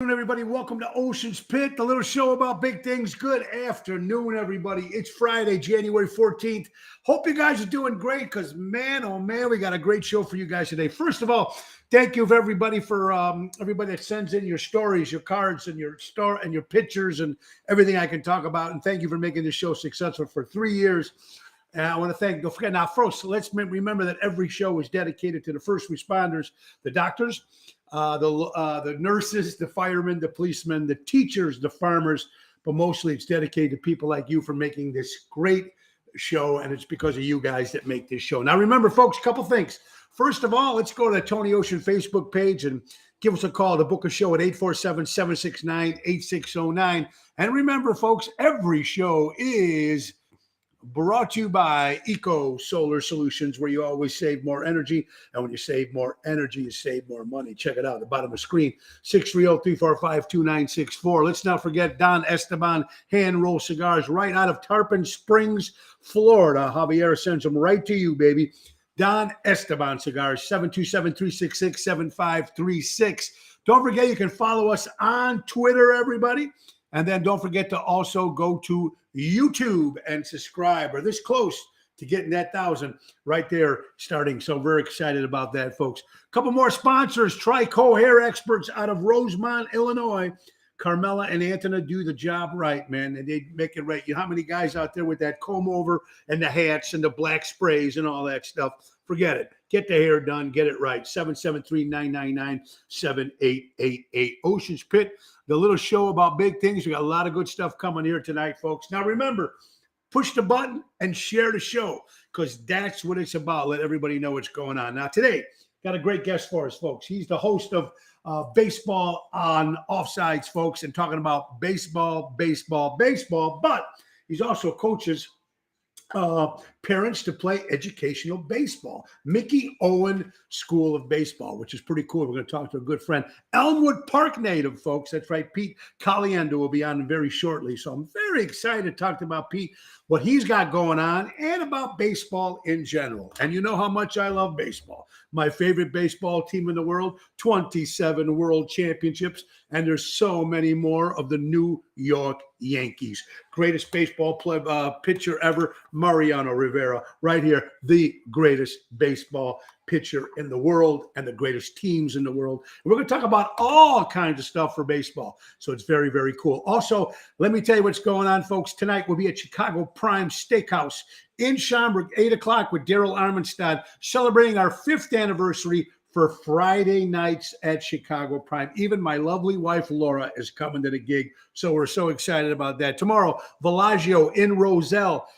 Everybody, welcome to Ocean's Pit, the little show about big things. Good afternoon, everybody. It's Friday, January 14th. Hope you guys are doing great because, man, oh, man, we got a great show for you guys today. First of all, thank you for everybody that sends in your stories, your cards, and your pictures and everything I can talk about. And thank you for making this show successful for 3 years. And I want to don't forget now, first, let's remember that every show is dedicated to the first responders, the doctors, the nurses, the firemen, the policemen, the teachers, the farmers, but mostly it's dedicated to people like you for making this great show, and it's because of you guys that make this show. Now, remember, folks, a couple things. First of all, let's go to the Tony Ocean Facebook page and give us a call to book a show at 847-769-8609. And remember, folks, every show is brought to you by Eco Solar Solutions, where you always save more energy. And when you save more energy, you save more money. Check it out at the bottom of the screen, 630-345-2964. Let's not forget Don Esteban Hand Roll Cigars right out of Tarpon Springs, Florida. Javier sends them right to you, baby. Don Esteban Cigars, 727-366-7536. Don't forget, you can follow us on Twitter, everybody. And then don't forget to also go to YouTube and subscribe. We're this close to getting that 1,000 right there starting. So very excited about that, folks. A couple more sponsors. Trico Hair Experts out of Rosemont, Illinois. Carmela and Anthony do the job right, man, and they make it right. You know how many guys out there with that comb over and the hats and the black sprays and all that stuff? Forget it. Get the hair done. Get it right. 773-999-7888. Ocean's Pit, the little show about big things. We got a lot of good stuff coming here tonight, folks. Now, remember, push the button and share the show because that's what it's about. Let everybody know what's going on. Now, today, got a great guest for us, folks. He's the host of Baseball on Offsides, folks, and talking about baseball, but he's also coaches parents to play educational baseball. Mickey Owen School of Baseball, which is pretty cool. We're going to talk to a good friend, Elmwood Park native, folks. That's right. Pete Caliendo will be on very shortly. So I'm very excited to talk about Pete, what he's got going on, and about baseball in general. And you know how much I love baseball. My favorite baseball team in the world, 27 world championships, and there's so many more of the New York Yankees. Greatest baseball pitcher ever, Mariano Rivera, right here, the greatest baseball pitcher in the world and the greatest teams in the world. And we're going to talk about all kinds of stuff for baseball. So it's very, very cool. Also, let me tell you what's going on, folks. Tonight we'll be at Chicago Prime Steakhouse in Schaumburg, 8 o'clock with Daryl Armenstad, celebrating our 5th anniversary for Friday nights at Chicago Prime. Even my lovely wife, Laura, is coming to the gig. So we're so excited about that. Tomorrow, Villaggio in Roselle.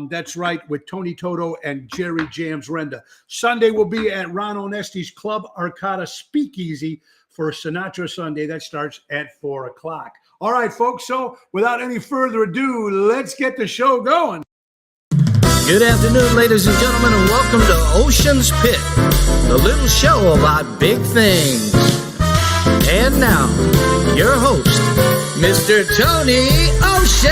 That's right, with Tony Toto and Jerry James Renda. Sunday will be at Ron Onesti's Club Arcada Speakeasy for Sinatra Sunday. That starts at 4 o'clock. All right, folks. So without any further ado, let's get the show going. Good afternoon, ladies and gentlemen, and welcome to Ocean's Pit, the little show about big things. And now, your host, Mr. Tony Ocean.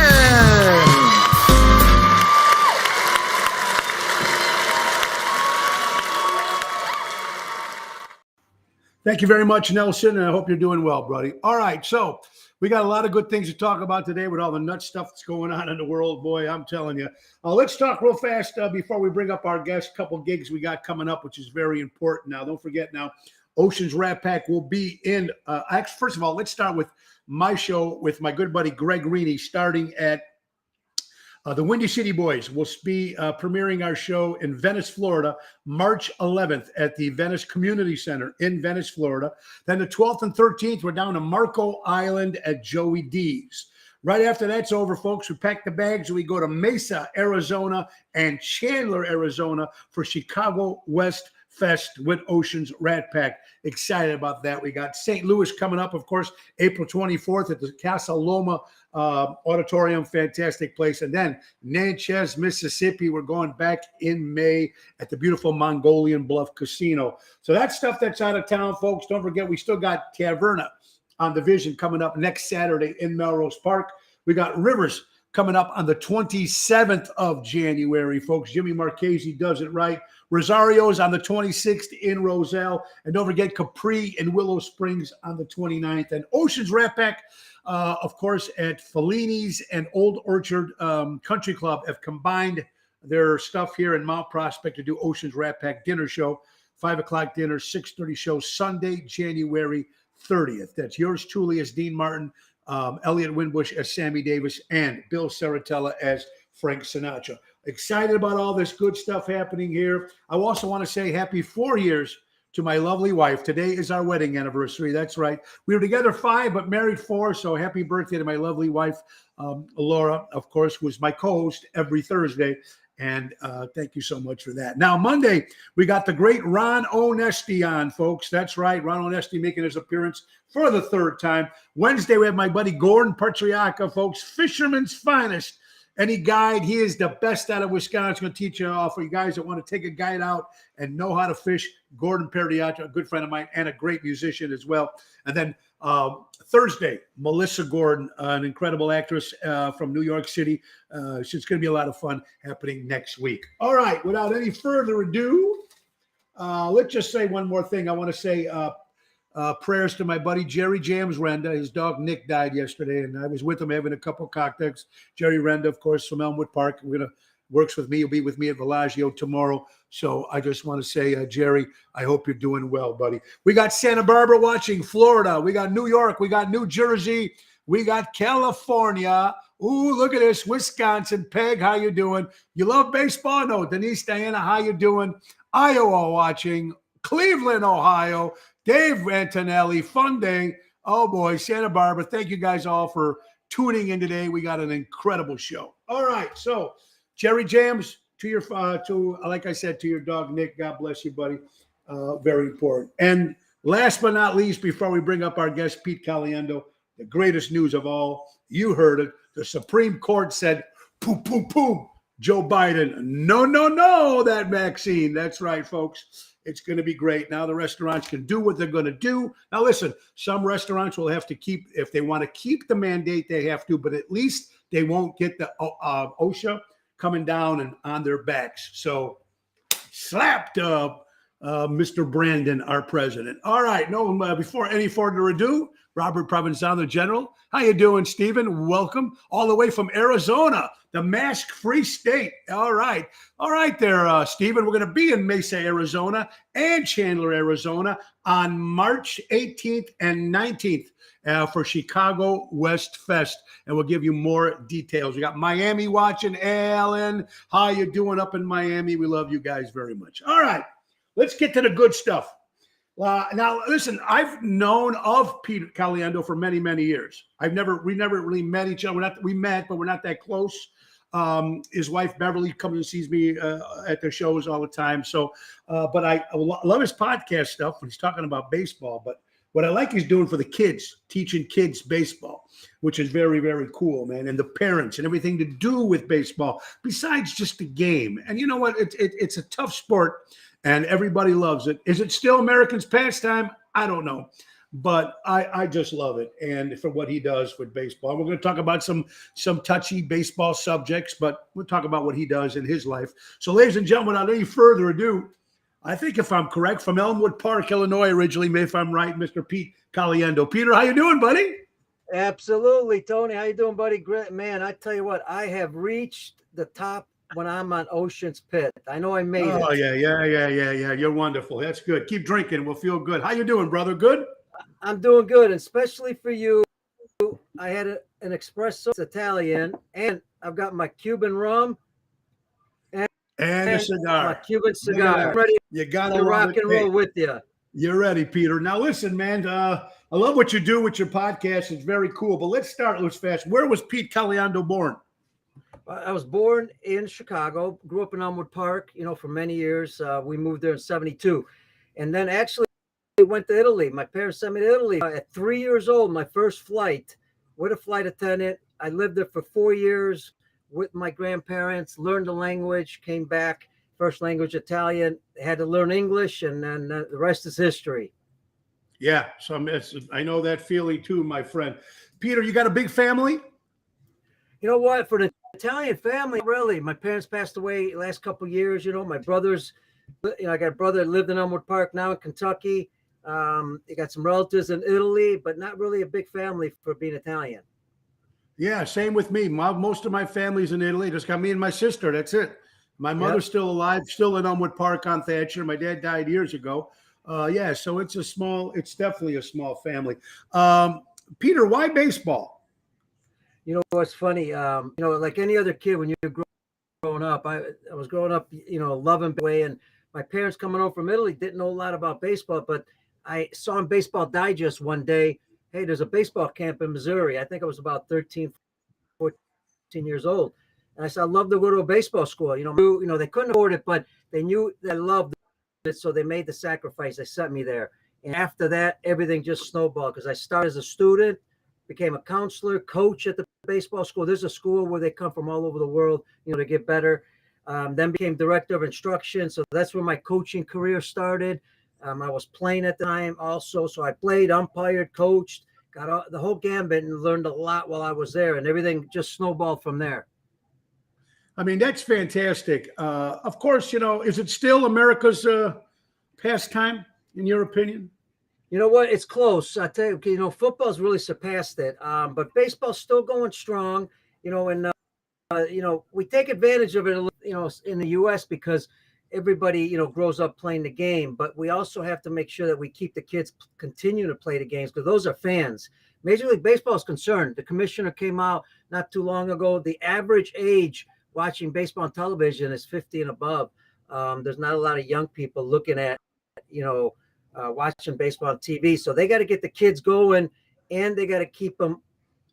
Thank you very much, Nelson, and I hope you're doing well, buddy. All right, so we got a lot of good things to talk about today with all the nut stuff that's going on in the world. Boy, I'm telling you. Let's talk real fast before we bring up our guest. Couple gigs we got coming up, which is very important. Now, don't forget now, Ocean's Rat Pack will be in. Actually, first of all, let's start with my show with my good buddy Greg Rini, starting at the Windy City Boys. Will be premiering our show in Venice, Florida, March 11th at the Venice Community Center in Venice, Florida. Then the 12th and 13th, we're down to Marco Island at Joey D's. Right after that's over, folks, we pack the bags and we go to Mesa, Arizona and Chandler, Arizona for Chicago West Fest with Ocean's Rat Pack. Excited about that. We got St. Louis coming up, of course, April 24th at the Casa Loma Auditorium. Fantastic place. And then Natchez, Mississippi. We're going back in May at the beautiful Mongolian Bluff Casino. So that's stuff that's out of town, folks. Don't forget, we still got Caverna on the Vision coming up next Saturday in Melrose Park. We got Rivers coming up on the 27th of January, folks. Jimmy Marchese does it right. Rosario's on the 26th in Roselle. And don't forget Capri and Willow Springs on the 29th. And Oceans Rat Pack, of course, at Fellini's and Old Orchard Country Club have combined their stuff here in Mount Prospect to do Oceans Rat Pack dinner show. 5 o'clock dinner, 6:30 show, Sunday, January 30th. That's yours truly as Dean Martin, Elliot Winbush as Sammy Davis, and Bill Saratella as Frank Sinatra. Excited about all this good stuff happening here. I also want to say happy 4 years to my lovely wife. Today is our wedding anniversary. That's right. We were together 5, but married 4. So happy birthday to my lovely wife, Laura, of course, who is my co-host every Thursday. And thank you so much for that. Now, Monday, we got the great Ron Onesti on, folks. That's right. Ron Onesti making his appearance for the 3rd time. Wednesday, we have my buddy Gordon Patriacca, folks. Fisherman's finest. Any guide, he is the best out of Wisconsin. Going to teach you all for you guys that want to take a guide out and know how to fish. Gordon Patriacca, a good friend of mine and a great musician as well. And then Thursday, Melissa Gordon, an incredible actress from New York City. It's going to be a lot of fun happening next week. All right, without any further ado, let's just say one more thing. I want to say prayers to my buddy Jerry Jams Renda. His dog Nick died yesterday, and I was with him having a couple of cocktails. Jerry Renda, of course, from Elmwood Park. Works with me. He'll be with me at Bellagio tomorrow. So I just want to say, Jerry, I hope you're doing well, buddy. We got Santa Barbara watching, Florida. We got New York. We got New Jersey. We got California. Ooh, look at this. Wisconsin. Peg, how you doing? You love baseball? No. Denise, Diana, how you doing? Iowa watching. Cleveland, Ohio. Dave Antonelli. Fun day. Oh, boy. Santa Barbara. Thank you guys all for tuning in today. We got an incredible show. All right. So, Jerry Jams, to your like I said, to your dog Nick, God bless you, buddy. Very important. And last but not least, before we bring up our guest Pete Caliendo, the greatest news of all, you heard it. The Supreme Court said, "Poom, poom, poom." Joe Biden, no, that vaccine. That's right, folks. It's going to be great. Now the restaurants can do what they're going to do. Now listen, some restaurants will have to keep, if they want to keep the mandate, they have to, but at least they won't get the OSHA coming down and on their backs. So slapped up Mr. Brandon, our president. All right. No, before any further ado, Robert Provenzano, General. How you doing, Stephen? Welcome all the way from Arizona, the mask-free state. All right. All right there, Stephen. We're going to be in Mesa, Arizona and Chandler, Arizona on March 18th and 19th. For Chicago West Fest, and we'll give you more details. We got Miami watching. Alan, how you doing up in Miami? We love you guys very much. All right, let's get to the good stuff. Now, listen, I've known of Pete Caliendo for many, many years. We never really met each other. We met, but we're not that close. His wife Beverly comes and sees me at the shows all the time. So, but I love his podcast stuff when he's talking about baseball. But what I like he's doing for the kids, teaching kids baseball, which is very, very cool, man. And the parents and everything to do with baseball, besides just the game. And you know what? It's a tough sport, and everybody loves it. Is it still Americans' pastime? I don't know. But I just love it. And for what he does with baseball. We're going to talk about some touchy baseball subjects, but we'll talk about what he does in his life. So, ladies and gentlemen, without any further ado, I think if I'm correct, from Elmwood Park, Illinois, originally, maybe if I'm right, Mr. Pete Caliendo. Peter, how you doing, buddy? Absolutely, Tony. How you doing, buddy? Great, man. I tell you what, I have reached the top when I'm on Ocean's Pit. I know I made it. Oh, yeah. You're wonderful. That's good. Keep drinking. We'll feel good. How you doing, brother? Good? I'm doing good, especially for you. I had an espresso Italian, and I've got my Cuban rum. And a cigar. My Cuban cigar. I'm ready to rock and roll with you. You're ready, Peter. Now, listen, man, I love what you do with your podcast. It's very cool. But let's start fast. Where was Pete Caliendo born? I was born in Chicago, grew up in Elmwood Park, for many years. We moved there in 1972. And then actually went to Italy. My parents sent me to Italy. At 3 years old, my first flight with a flight attendant. I lived there for 4 years. With my grandparents, learned the language, came back, first language Italian, had to learn English, and then the rest is history. Yeah, so I know that feeling too, my friend. Peter, you got a big family? You know what? For the Italian family, really, my parents passed away last couple of years. You know, my brothers, I got a brother that lived in Elmwood Park, now in Kentucky. You got some relatives in Italy, but not really a big family for being Italian. Yeah, same with me. Most of my family's in Italy. Just got me and my sister. That's it. My mother's still alive, still in Elmwood Park on Thatcher. My dad died years ago. Yeah, so it's definitely a small family. Peter, why baseball? You know what's funny? You know, like any other kid, when you're growing up, I was growing up, you know, loving way, and my parents coming home from Italy didn't know a lot about baseball, but I saw in Baseball Digest one day, hey, there's a baseball camp in Missouri. I think I was about 13, 14 years old. And I said, I'd love to go to a baseball school. You know, they couldn't afford it, but they knew that I loved it. So they made the sacrifice. They sent me there. And after that, everything just snowballed because I started as a student, became a counselor, coach at the baseball school. There's a school where they come from all over the world, you know, to get better. Then became director of instruction. So that's where my coaching career started. I was playing at the time also. So I played, umpired, coached, got the whole gambit and learned a lot while I was there. And everything just snowballed from there. I mean, that's fantastic. Of course, you know, is it still America's pastime, in your opinion? You know what? It's close. I tell you, you know, football's really surpassed it. But baseball's still going strong, you know, and, you know, we take advantage of it, you know, in the U.S. because everybody, you know, grows up playing the game. But we also have to make sure that we keep the kids continue to play the games because those are fans. Major League Baseball is concerned. The commissioner came out not too long ago. The average age watching baseball on television is 50 and above. There's not a lot of young people looking at, you know, watching baseball on TV. So they got to get the kids going and they got to keep them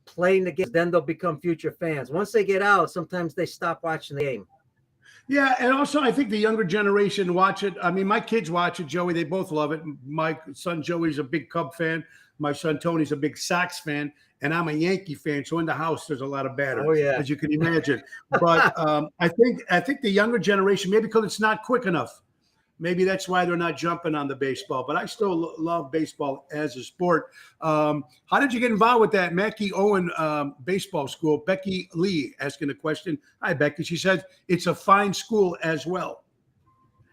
playing the game. Then they'll become future fans. Once they get out, sometimes they stop watching the game. Yeah, and also I think the younger generation watch it. I mean, my kids watch it, Joey. They both love it. My son Joey's a big Cub fan. My son Tony's a big Sox fan, and I'm a Yankee fan. So in the house, there's a lot of banter, as you can imagine. But I think the younger generation, maybe because it's not quick enough, maybe that's why they're not jumping on the baseball. But I still love baseball as a sport. How did you get involved with that Mackey Owen baseball school? Becky Lee asking a question. Hi, Becky. She says it's a fine school as well.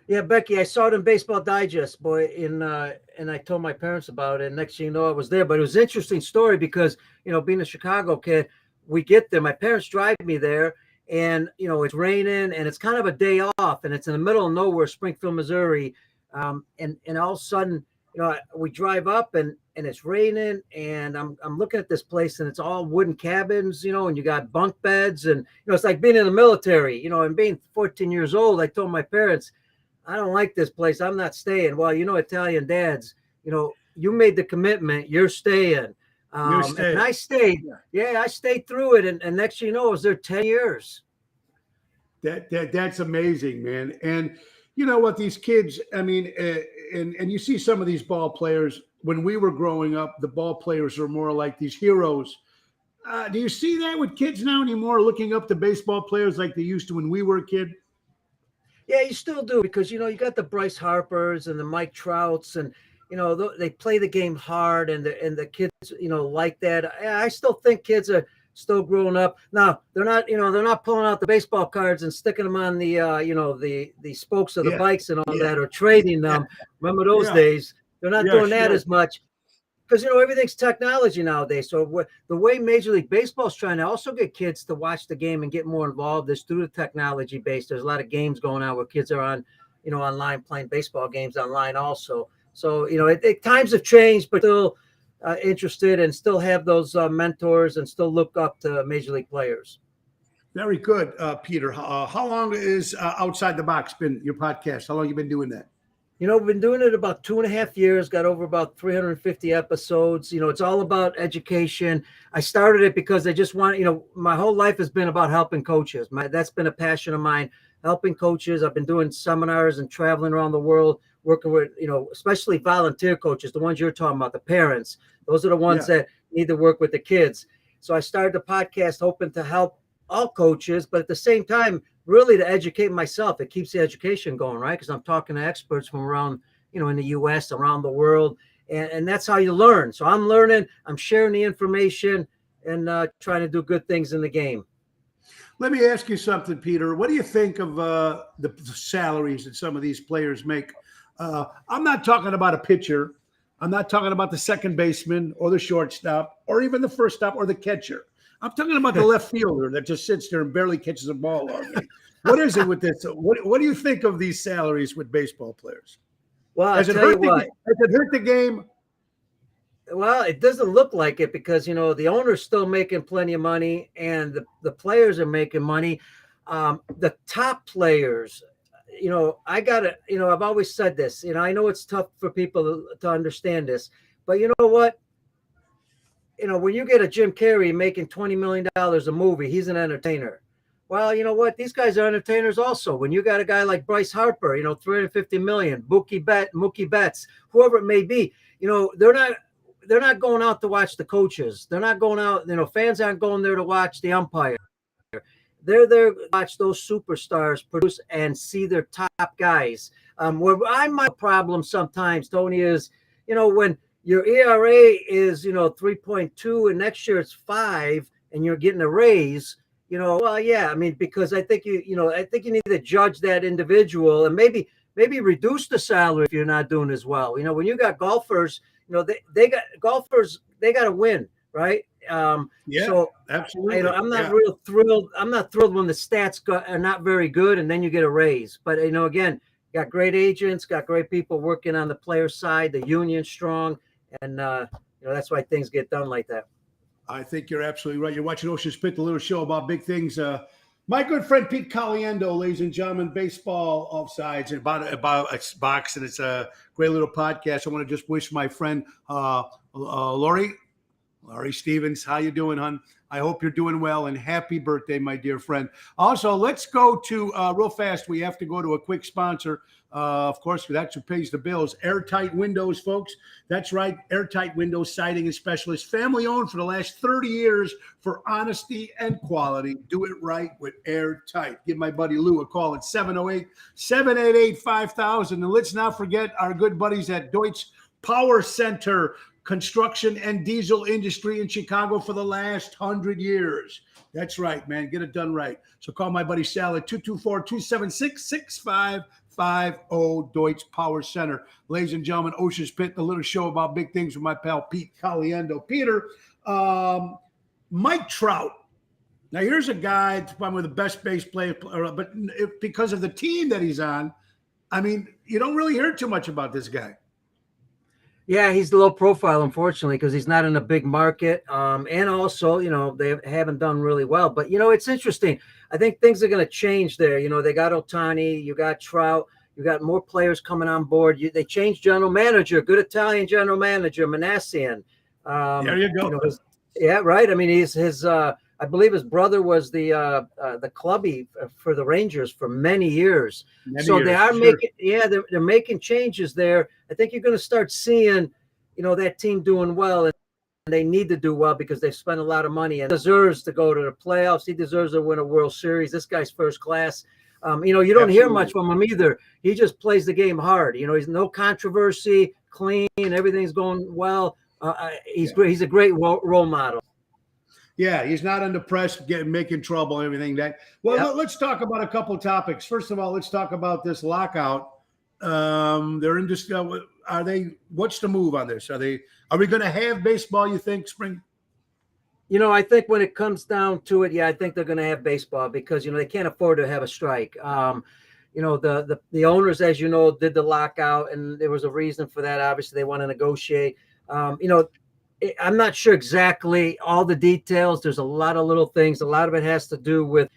Yeah, Becky, I saw it in Baseball Digest, boy, and I told my parents about it. And next thing you know, I was there. But it was an interesting story because, you know, being a Chicago kid, we get there. My parents drive me there, and, you know, it's raining, and it's kind of a day off, and it's in the middle of nowhere, Springfield, Missouri. And all of a sudden, you know, we drive up, and it's raining, and I'm looking at this place, and it's all wooden cabins, you know, and you got bunk beds, and, you know, it's like being in the military, you know, and being 14 years old, I told my parents, I don't like this place. I'm not staying. Well, you know, Italian dads, you know, you made the commitment. You're staying. And I stayed. Yeah, I stayed through it. And next thing you know, I was there 10 years. That's amazing, man. And you know what, these kids, I mean, and you see some of these ball players, when we were growing up, the ball players are more like these heroes. Do you see that with kids now anymore, looking up to baseball players like they used to when we were a kid? Yeah, you still do because, you know, you got the Bryce Harpers and the Mike Trouts and, you know, they play the game hard and the kids, you know, like that. I still think kids are still growing up. Now, they're not pulling out the baseball cards and sticking them on the, you know, the spokes of the bikes and all that or trading them. Remember those days? They're not doing that as much. Because, you know, everything's technology nowadays. So the way Major League Baseball is trying to also get kids to watch the game and get more involved is through the technology base. There's a lot of games going on where kids are on, you know, online playing baseball games online also. So, you know, times have changed, but still interested and still have those mentors and still look up to Major League players. Very good, Peter. How long is Outside the Box been your podcast? How long have you been doing that? You know, we've been doing it about 2.5 years, got over about 350 episodes. You know, it's all about education. I started it because I just want, you know, my whole life has been about helping coaches. That's been a passion of mine, helping coaches. I've been doing seminars and traveling around the world, working with, you know, especially volunteer coaches, the ones you're talking about, the parents. Those are the ones that need to work with the kids. So I started the podcast hoping to help all coaches, but at the same time, really to educate myself. It keeps the education going, right? Because I'm talking to experts from around, you know, in the U.S., around the world, and that's how you learn. So I'm learning, I'm sharing the information, and trying to do good things in the game. Let me ask you something, Peter. What do you think of the salaries that some of these players make? I'm not talking about a pitcher. I'm not talking about the second baseman or the shortstop or even the first stop or the catcher. I'm talking about the left fielder that just sits there and barely catches a ball all day. What is it with this? What do you think of these salaries with baseball players? Well, Has it hurt the game? Well, it doesn't look like it because, the owner's still making plenty of money and the players are making money. The top players, I've always said this, I know it's tough for people to understand this, but you know what? When you get a Jim Carrey making $20 million a movie, he's an entertainer. Well, you know what? These guys are entertainers also. When you got a guy like Bryce Harper, $350 million, Mookie Betts, whoever it may be, they're not going out to watch the coaches. They're not going out, fans aren't going there to watch the umpire. They're there to watch those superstars produce and see their top guys. Where I my problem sometimes, Tony, is, when your ERA is, 3.2 and next year it's 5 and you're getting a raise, well, yeah, because I think you need to judge that individual and maybe reduce the salary if you're not doing as well. When you got golfers, they got to win, right? So absolutely. I'm not real thrilled. I'm not thrilled when the stats are not very good and then you get a raise. But again, got great agents, got great people working on the player side, the union's strong, and that's why things get done like that. I think you're absolutely right. You're watching Ocean's Pit, the little show about big things. My good friend Pete Caliendo, ladies and gentlemen, baseball offsides and about it's box, and it's a great little podcast. I want to just wish my friend Laurie Stevens, how you doing, hon? I hope you're doing well, and happy birthday, my dear friend. Also, let's go to real fast. We have to go to a quick sponsor. Of course, that's who pays the bills. Airtight Windows, folks. That's right. Airtight Windows Siding and Specialist. Family owned for the last 30 years for honesty and quality. Do it right with Airtight. Give my buddy Lou a call at 708-788-5000. And let's not forget our good buddies at Deutsch Power Center, construction and diesel industry in Chicago for the last 100 years. That's right, man. Get it done right. So call my buddy Sal at 224-276-6550, Deutsch Power Center. Ladies and gentlemen, Ocean's Pit, the little show about big things with my pal Pete Caliendo. Peter, Mike Trout. Now, here's a guy that's probably the best base player, but because of the team that he's on, you don't really hear too much about this guy. Yeah, he's low profile, unfortunately, because he's not in a big market. And also, they haven't done really well. But, it's interesting. I think things are going to change there. They got Ohtani, you got Trout, you got more players coming on board. They changed general manager, good Italian general manager, Manassian. There you go. Yeah, right. I believe his brother was the clubby for the Rangers for many years. They are they're making changes there. I think you're going to start seeing, that team doing well, and they need to do well because they've spent a lot of money and deserves to go to the playoffs. He deserves to win a World Series. This guy's first class. You don't hear much from him either. He just plays the game hard. He's no controversy, clean, everything's going well. He's great. He's a great role model. Yeah, he's not under press, making trouble and everything. Let's talk about a couple of topics. First of all, let's talk about this lockout. They're in this. What's the move on this? Are we going to have baseball, you think, spring? I think when it comes down to it, I think they're going to have baseball because, they can't afford to have a strike. The owners, as you know, did the lockout, and there was a reason for that. Obviously, they want to negotiate. I'm not sure exactly all the details. There's a lot of little things. A lot of it has to do with,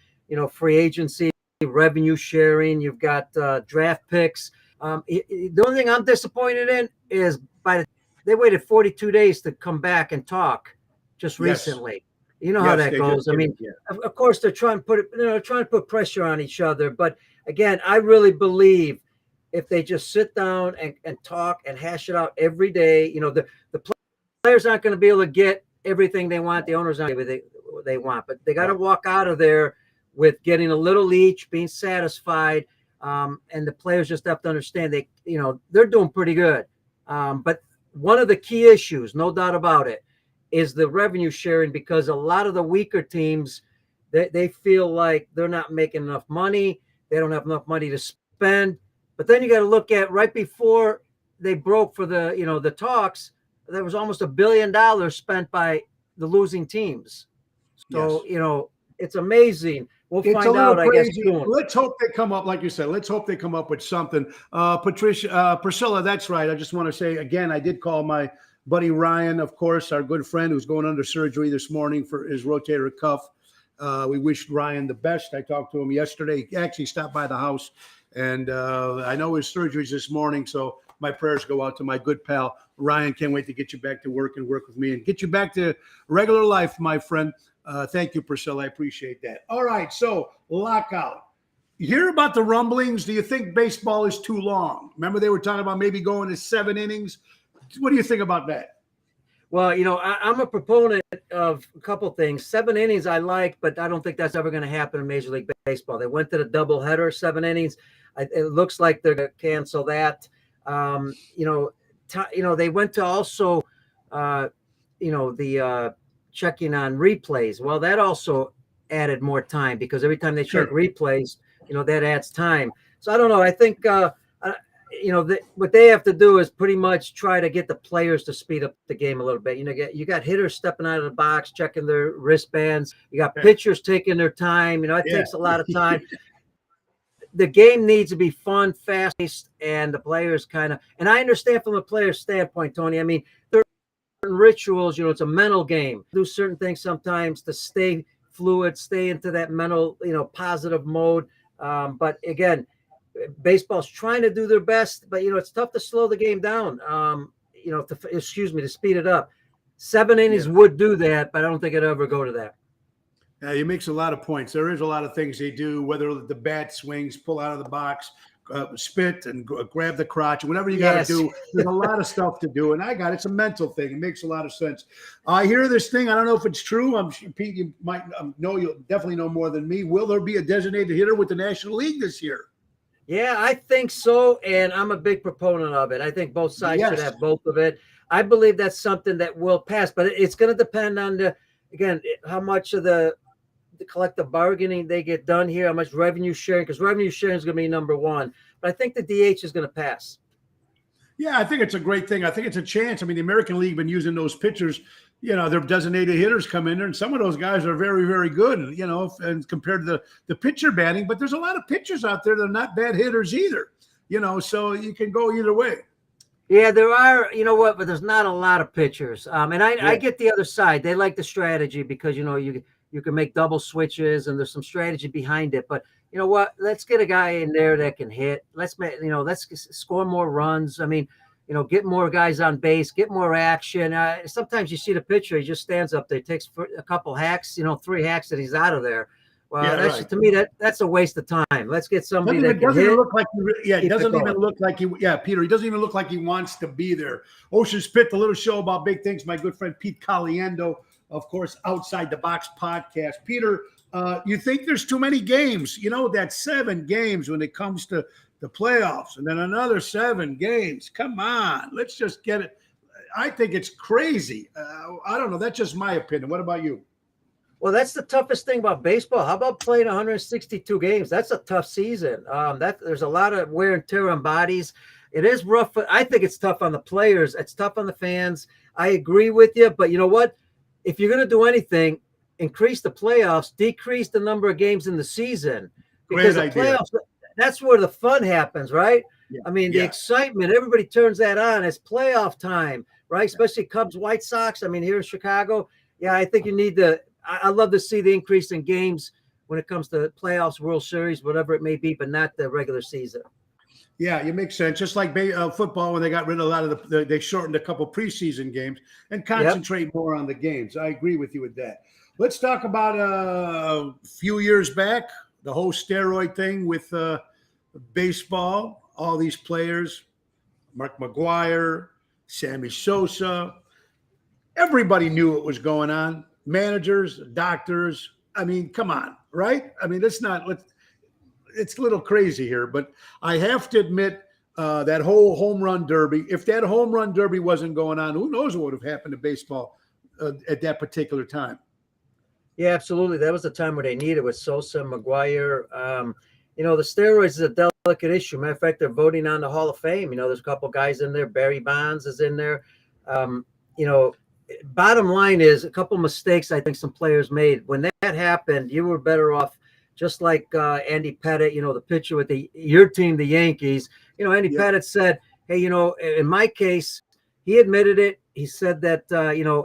free agency, revenue sharing. You've got draft picks. The only thing I'm disappointed in is they waited 42 days to come back and talk just recently. You know how that goes. Of course, they're trying to put pressure on each other. But again, I really believe if they just sit down and talk and hash it out every day, the players aren't going to be able to get everything they want. The owners aren't everything they want, but they got to walk out of there with getting a little each, being satisfied. And the players just have to understand they're doing pretty good. But one of the key issues, no doubt about it, is the revenue sharing, because a lot of the weaker teams, They feel like they're not making enough money. They don't have enough money to spend. But then you got to look at right before they broke for the talks, there was almost $1 billion spent by the losing teams. So, Yes. It's amazing. We'll It's a find little out, I guess, crazy. soon. Let's hope they come up, like you said. Let's hope they come up with something. Priscilla, that's right. I just want to say again, I did call my buddy Ryan, of course, our good friend who's going under surgery this morning for his rotator cuff. We wish Ryan the best. I talked to him yesterday. He actually stopped by the house, and I know his surgery's this morning, so my prayers go out to my good pal Ryan. Can't wait to get you back to work and work with me and get you back to regular life, my friend. Thank you, Priscilla. I appreciate that. All right, so lockout. You hear about the rumblings? Do you think baseball is too long? Remember they were talking about maybe going to 7 innings? What do you think about that? Well, I'm a proponent of a couple things. 7 innings I like, but I don't think that's ever going to happen in Major League Baseball. They went to the doubleheader, 7 innings. It looks like they're going to cancel that. They went to also, the checking on replays. Well, that also added more time because every time they check replays, that adds time. So I don't know. I think, what they have to do is pretty much try to get the players to speed up the game a little bit. You got hitters stepping out of the box, checking their wristbands. You got pitchers taking their time. It takes a lot of time. The game needs to be fun, fast-paced, and the players and I understand from the player's standpoint, Tony. I mean, there are certain rituals, it's a mental game. Do certain things sometimes to stay fluid, stay into that mental, positive mode. But again, baseball's trying to do their best, but it's tough to slow the game down. To speed it up. 7 innings would do that, but I don't think it'd ever go to that. Yeah, he makes a lot of points. There is a lot of things they do, whether the bat swings, pull out of the box, spit and grab the crotch, whatever you got to do. There's a lot of stuff to do, and it's a mental thing. It makes a lot of sense. I hear this thing. I don't know if it's true. I'm sure, Pete, you might know. You'll definitely know more than me. Will there be a designated hitter with the National League this year? Yeah, I think so, and I'm a big proponent of it. I think both sides should have both of it. I believe that's something that will pass, but it's going to depend on how much of the collective bargaining they get done here, how much revenue sharing, because revenue sharing is going to be number one. But I think the DH is going to pass. Yeah, I think it's a great thing. I think it's a chance. I mean, the American League been using those pitchers. Their designated hitters come in there, and some of those guys are very, very good, and compared to the pitcher batting. But there's a lot of pitchers out there that are not bad hitters either, so you can go either way. Yeah, there are, but there's not a lot of pitchers. And I get the other side. They like the strategy because, you can make double switches and there's some strategy behind it. But you know what? Let's get a guy in there that can hit. Let's score more runs. I mean, get more guys on base, get more action. Sometimes you see the pitcher, he just stands up there, takes a couple hacks, 3 hacks, and he's out of there. Well, to me, that's a waste of time. Let's get somebody that can hit. It doesn't even look like Peter, he doesn't even look like he wants to be there. Ocean's Pit, the little show about big things. My good friend Pete Caliendo, of course, Outside the Box podcast. Peter, you think there's too many games? That's 7 games when it comes to the playoffs, and then another 7 games. Come on, let's just get it. I think it's crazy. I don't know. That's just my opinion. What about you? Well, that's the toughest thing about baseball. How about playing 162 games? That's a tough season. There's a lot of wear and tear on bodies. It is rough. I think it's tough on the players. It's tough on the fans. I agree with you, but you know what? If you're going to do anything, increase the playoffs, decrease the number of games in the season. Because the playoffs, that's where the fun happens, right? Yeah. I mean, the excitement, everybody turns that on. It's playoff time, right? Especially Cubs, White Sox. I mean, here in Chicago, I think you need to – I love to see the increase in games when it comes to playoffs, World Series, whatever it may be, but not the regular season. Yeah, it makes sense. Just like football, when they got rid of a lot of they shortened a couple preseason games and concentrate more on the games. I agree with you with that. Let's talk about a few years back, the whole steroid thing with baseball. All these players, Mark McGwire, Sammy Sosa, everybody knew what was going on. Managers, doctors. I mean, come on, right? I mean, it's a little crazy here, but I have to admit that whole home run derby, if that home run derby wasn't going on, who knows what would have happened to baseball at that particular time. Yeah, absolutely. That was the time where they needed with Sosa, McGuire. The steroids is a delicate issue. Matter of fact, they're voting on the Hall of Fame. There's a couple guys in there. Barry Bonds is in there. Um, you know, Bottom line is a couple mistakes I think some players made. When that happened, you were better off, just like Andy Pettitte, the pitcher with your team, the Yankees. Andy Pettitte said, hey, in my case, he admitted it. He said that,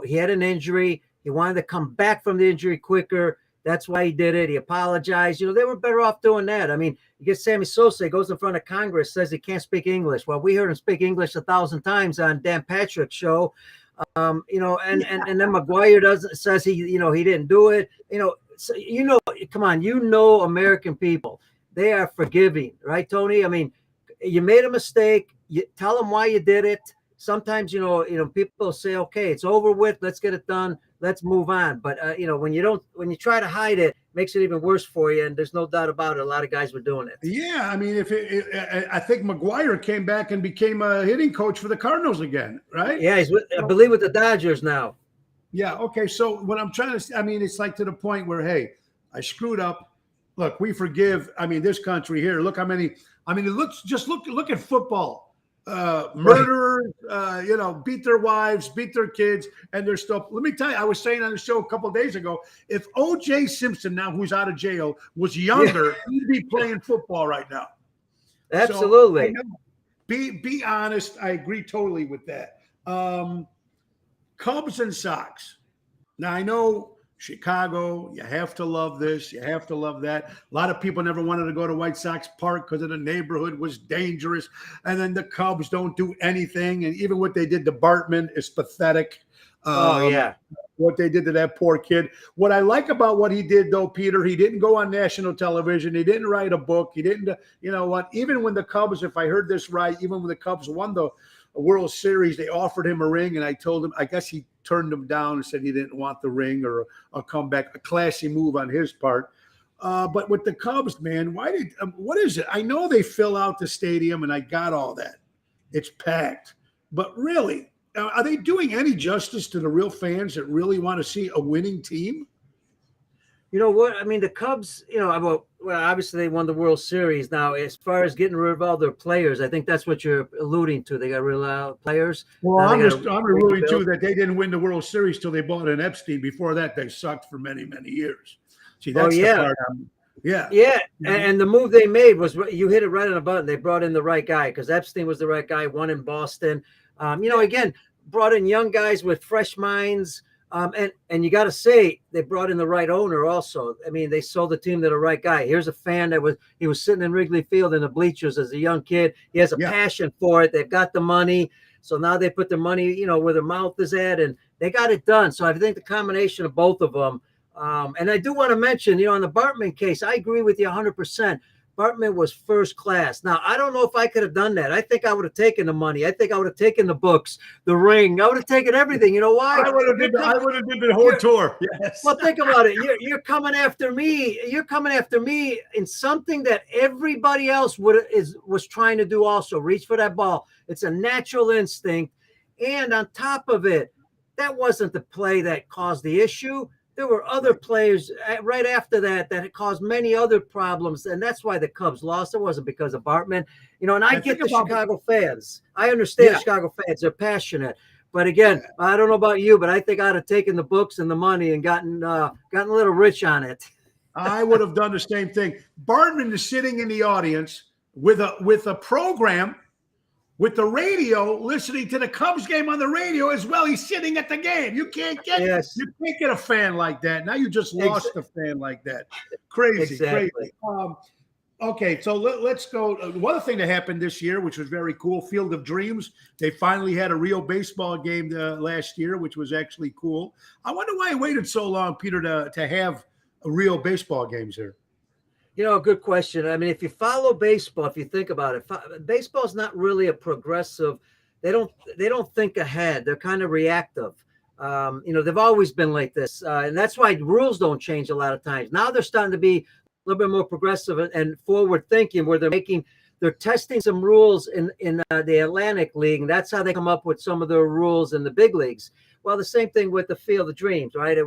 he had an injury. He wanted to come back from the injury quicker. That's why he did it. He apologized. They were better off doing that. I mean, you get Sammy Sosa, he goes in front of Congress, says he can't speak English. Well, we heard him speak English 1,000 times on Dan Patrick's show. And then McGuire says he didn't do it. Come on, American people, they are forgiving, right, Tony? I mean, you made a mistake. You tell them why you did it. Sometimes, people say, okay, it's over with. Let's get it done. Let's move on. But, when you try to hide it, it makes it even worse for you. And there's no doubt about it. A lot of guys were doing it. Yeah. I mean, I think McGuire came back and became a hitting coach for the Cardinals again, right? Yeah. He's I believe with the Dodgers now. Yeah. Okay. So what I'm trying to, it's like to the point where, hey, I screwed up. Look, we forgive. I mean, this country here, look how many, look at football. Murderers, beat their wives, beat their kids, and they're still. Let me tell you, I was saying on the show a couple of days ago, if O.J. Simpson, now who's out of jail, was younger, he'd be playing football right now. Absolutely. So, be honest. I agree totally with that. Cubs and Sox. Now I know Chicago, you have to love this, you have to love that. A lot of people never wanted to go to White Sox Park because of the neighborhood was dangerous. And then the Cubs don't do anything. And even what they did to Bartman is pathetic. What they did to that poor kid. What I like about what he did, though, Peter, he didn't go on national television. He didn't write a book. He didn't, even when the Cubs, if I heard this right, even when the Cubs won the World Series, they offered him a ring. And I told him, I guess he turned him down and said he didn't want the ring or a comeback, a classy move on his part. But with the Cubs, man, what is it? I know they fill out the stadium and I got all that. It's packed. But really, are they doing any justice to the real fans that really want to see a winning team? You know what? I mean, the Cubs, obviously they won the World Series. Now, as far as getting rid of all their players, I think that's what you're alluding to. They got rid of players. Well, I'm alluding to that they didn't win the World Series till they bought in Epstein. Before that, they sucked for many, many years. See, that's the part. Yeah. And the move they made was, you hit it right on the button. They brought in the right guy because Epstein was the right guy, won in Boston. Again, brought in young guys with fresh minds. And you got to say they brought in the right owner also. I mean, they sold the team to the right guy. Here's a fan he was sitting in Wrigley Field in the bleachers as a young kid. He has a passion for it. They've got the money. So now they put the money, where their mouth is at, and they got it done. So I think the combination of both of them. And I do want to mention, on the Bartman case, I agree with you 100%. Bartman was first class. Now, I don't know if I could have done that. I think I would have taken the money. I think I would have taken the books, the ring. I would have taken everything. You know why? I would have did the whole tour. Yes. Well, think about it. You're coming after me. You're coming after me in something that everybody else was trying to do also. Reach for that ball. It's a natural instinct. And on top of it, that wasn't the play that caused the issue. There were other players right after that had caused many other problems, and that's why the Cubs lost. It wasn't because of Bartman. And I get the Chicago fans. I understand Chicago fans. They're passionate. But again, I don't know about you, but I think I'd have taken the books and the money and gotten a little rich on it. I would have done the same thing. Bartman is sitting in the audience with a program, with the radio, listening to the Cubs game on the radio as well. He's sitting at the game. You can't get a fan like that. Now you just lost a fan like that. Crazy. Okay, so let's go. One thing that happened this year, which was very cool, Field of Dreams. They finally had a real baseball game last year, which was actually cool. I wonder why it waited so long, Peter, to have real baseball games here. Good question. I mean, if you follow baseball, if you think about it, baseball's not really a progressive. They don't think ahead. They're kind of reactive. They've always been like this, and that's why rules don't change a lot of times. Now they're starting to be a little bit more progressive and forward thinking, where they're testing some rules in the Atlantic League, and that's how they come up with some of their rules in the big leagues. Well, the same thing with the Field of Dreams, right?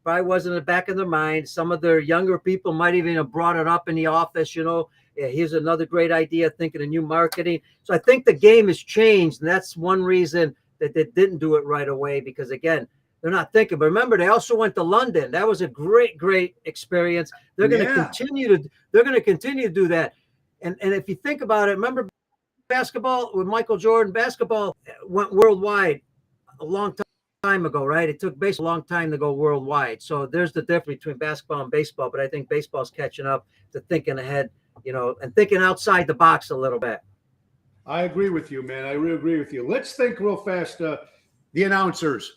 probably wasn't in the back of their mind. Some of their younger people might even have brought it up in the office, yeah, here's another great idea, thinking of new marketing. So I think the game has changed, and that's one reason that they didn't do it right away, because again, they're not thinking. But remember, they also went to London. That was a great experience. They're going to continue to do that. And if you think about it, remember basketball with Michael Jordan. Basketball went worldwide a long time ago, right? It took baseball a long time to go worldwide. So there's the difference between basketball and baseball. But I think baseball's catching up to thinking ahead, and thinking outside the box a little bit. I agree with you, man. I really agree with you. Let's think real fast. The announcers.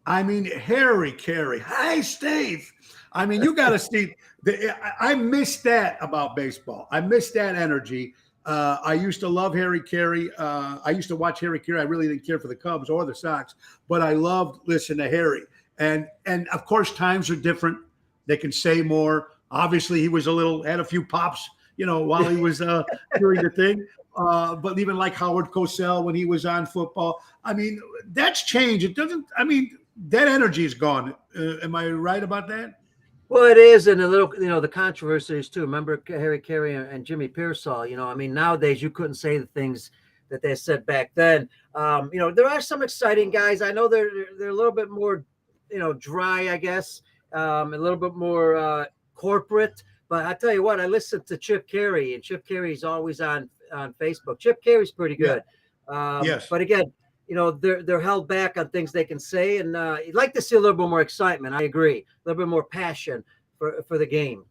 I mean, Harry Carey. Hi, Steve. I mean, you got to see. I miss that about baseball. I miss that energy. I used to love Harry Carey. I used to watch Harry Carey. I really didn't care for the Cubs or the Sox, but I loved listening to Harry. And of course, times are different. They can say more. Obviously, he was had a few pops, while he was doing the thing. But even like Howard Cosell when he was on football, I mean, that's changed. It doesn't. I mean, that energy is gone. Am I right about that? Well, it is, and a little, the controversies too. Remember Harry Carey and Jimmy Pearsall? I mean, nowadays you couldn't say the things that they said back then. There are some exciting guys. I know they're a little bit more, dry, I guess, a little bit more corporate. But I tell you what, I listened to Chip Carey, and Chip Carey's always on Facebook. Chip Carey's pretty good. Yeah. Yes. But again, they're held back on things they can say, and you'd like to see a little bit more excitement. I agree, a little bit more passion for the game.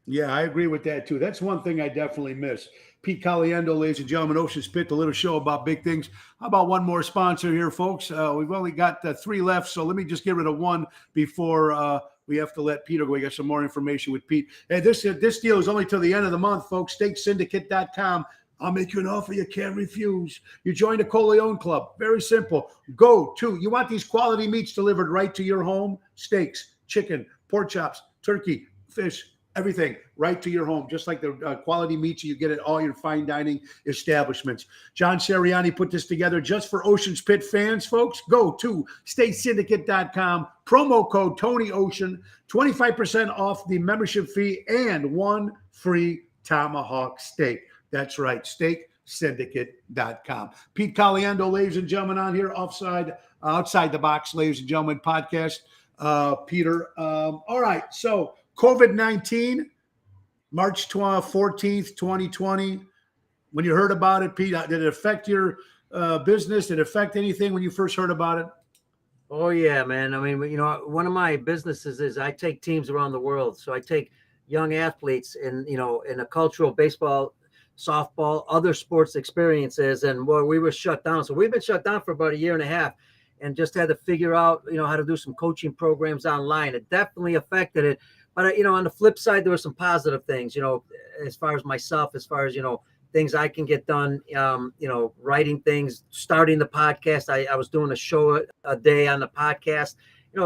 Yeah, I agree with that too. That's one thing I definitely miss. Pete Caliendo, ladies and gentlemen, Ocean's Pit, the little show about big things. How about one more sponsor here, folks? We've only got 3 left, so let me just get rid of one before we have to let Peter go. We got some more information with Pete. Hey, this deal is only till the end of the month, folks. SteakSyndicate.com. I'll make you an offer you can't refuse. You join the Coleon Club. Very simple. You want these quality meats delivered right to your home? Steaks, chicken, pork chops, turkey, fish, everything right to your home, just like the quality meats you get at all your fine dining establishments. John Seriani put this together just for Ocean's Pit fans, folks. Go to SteakSyndicate.com, promo code TonyOcean, 25% off the membership fee, and 1 free tomahawk steak. That's right, SteakSyndicate.com. Pete Caliendo, ladies and gentlemen, on here, outside the box, ladies and gentlemen, podcast. Peter. All right, so COVID-19, March 14th, 2020. When you heard about it, Pete, did it affect your business? Did it affect anything when you first heard about it? Oh, yeah, man. I mean, one of my businesses is I take teams around the world. So I take young athletes in a cultural baseball, softball, other sports experiences. And we were shut down. So we've been shut down for about 1.5 years and just had to figure out, how to do some coaching programs online. It definitely affected it. But, on the flip side, there were some positive things, as far as myself, as far as, things I can get done, writing things, starting the podcast. I was doing a show a day on the podcast,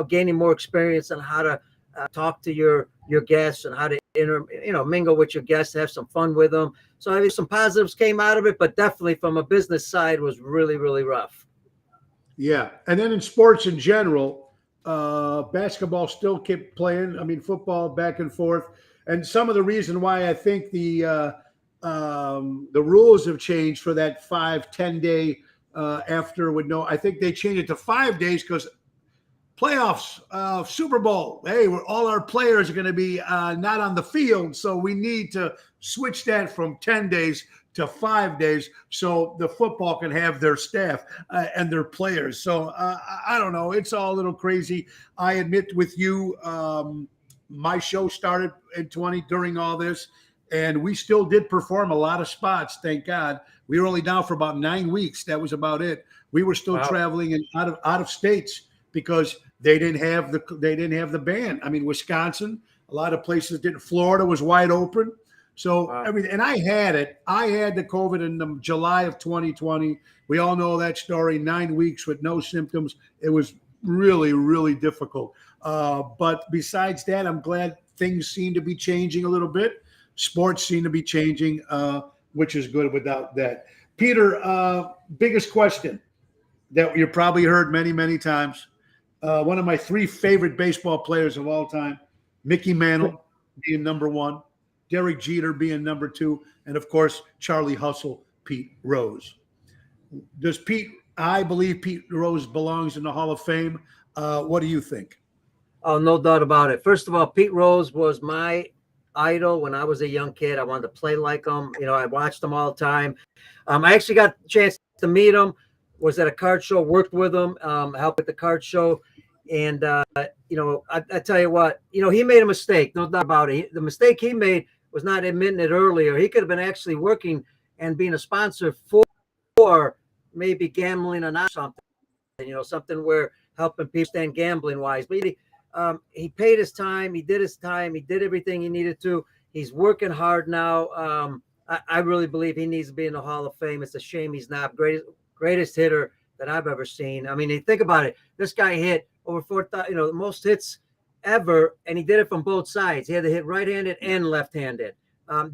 gaining more experience on how to talk to your guests and how to mingle with your guests, have some fun with them. So I mean, some positives came out of it, but definitely from a business side was really, really rough. Yeah. And then in sports in general, basketball still kept playing. I mean, football back and forth. And some of the reason why I think the rules have changed for that 5-10 day after I think they changed it to 5 days because playoffs, Super Bowl. Hey, all our players are going to be not on the field. So we need to switch that from 10 days to 5 days so the football can have their staff and their players. So I don't know. It's all a little crazy. I admit with you, my show started in 20 during all this, and we still did perform a lot of spots. Thank God. We were only down for about 9 weeks. That was about it. We were still traveling and out of states because they didn't have the ban. I mean, Wisconsin, a lot of places didn't. Florida was wide open. So everything, and I had it. I had the COVID in July of 2020. We all know that story. 9 weeks with no symptoms. It was really, really difficult. But besides that, I'm glad things seem to be changing a little bit. Sports seem to be changing, which is good without that. Peter, biggest question that you probably heard many, many times. one of my 3 favorite baseball players of all time, Mickey Mantle being number 1, Derek Jeter being number 2, and of course, Charlie Hustle, Pete Rose. I believe Pete Rose belongs in the Hall of Fame. What do you think? Oh, no doubt about it. First of all, Pete Rose was my idol when I was a young kid. I wanted to play like him. I watched him all the time. I actually got a chance to meet him, was at a card show, worked with him, helped at the card show. And, I tell you what, he made a mistake, no doubt about it. The mistake he made was not admitting it earlier. He could have been actually working and being a sponsor for maybe gambling or not something, something where helping people stand gambling wise. But he paid his time. He did his time. He did everything he needed to. He's working hard now. I really believe he needs to be in the Hall of Fame. It's a shame he's not. Greatest hitter that I've ever seen. I mean, you think about it. This guy hit over 4,000, the most hits ever, and he did it from both sides. He had to hit right-handed and left-handed.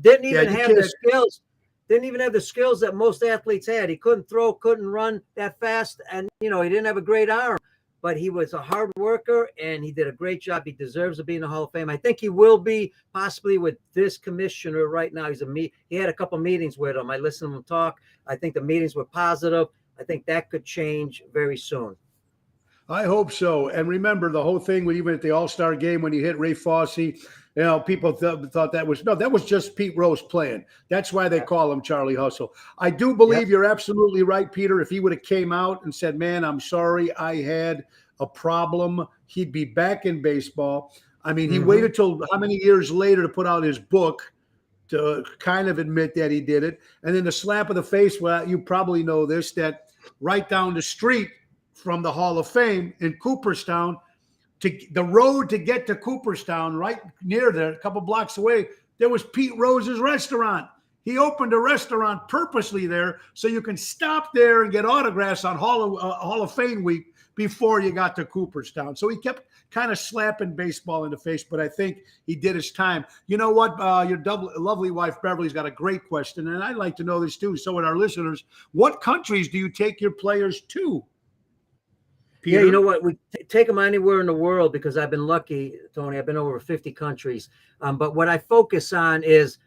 Didn't even have the skills. Didn't even have the skills that most athletes had. He couldn't throw, couldn't run that fast, and he didn't have a great arm. But he was a hard worker, and he did a great job. He deserves to be in the Hall of Fame. I think he will be possibly with this commissioner right now. He had a couple meetings with him. I listened to him talk. I think the meetings were positive. I think that could change very soon. I hope so. And remember the whole thing, even at the All-Star game when he hit Ray Fosse, people thought that was just Pete Rose playing. That's why they call him Charlie Hustle. I do believe you're absolutely right, Peter. If he would have came out and said, man, I'm sorry, I had a problem, he'd be back in baseball. I mean, he waited till how many years later to put out his book to kind of admit that he did it. And then the slap of the face, well, you probably know this, that right down the street from the Hall of Fame in Cooperstown, the road to get to Cooperstown, right near there, a couple blocks away, there was Pete Rose's restaurant. He opened a restaurant purposely there so you can stop there and get autographs on Hall of Fame week before you got to Cooperstown. So he kept kind of slapping baseball in the face, but I think he did his time. You know what? Your lovely wife, Beverly's got a great question, and I'd like to know this too. So would our listeners. What countries do you take your players to? Peter? Yeah, you know what? We take them anywhere in the world because I've been lucky, Tony. I've been over 50 countries. But what I focus on is,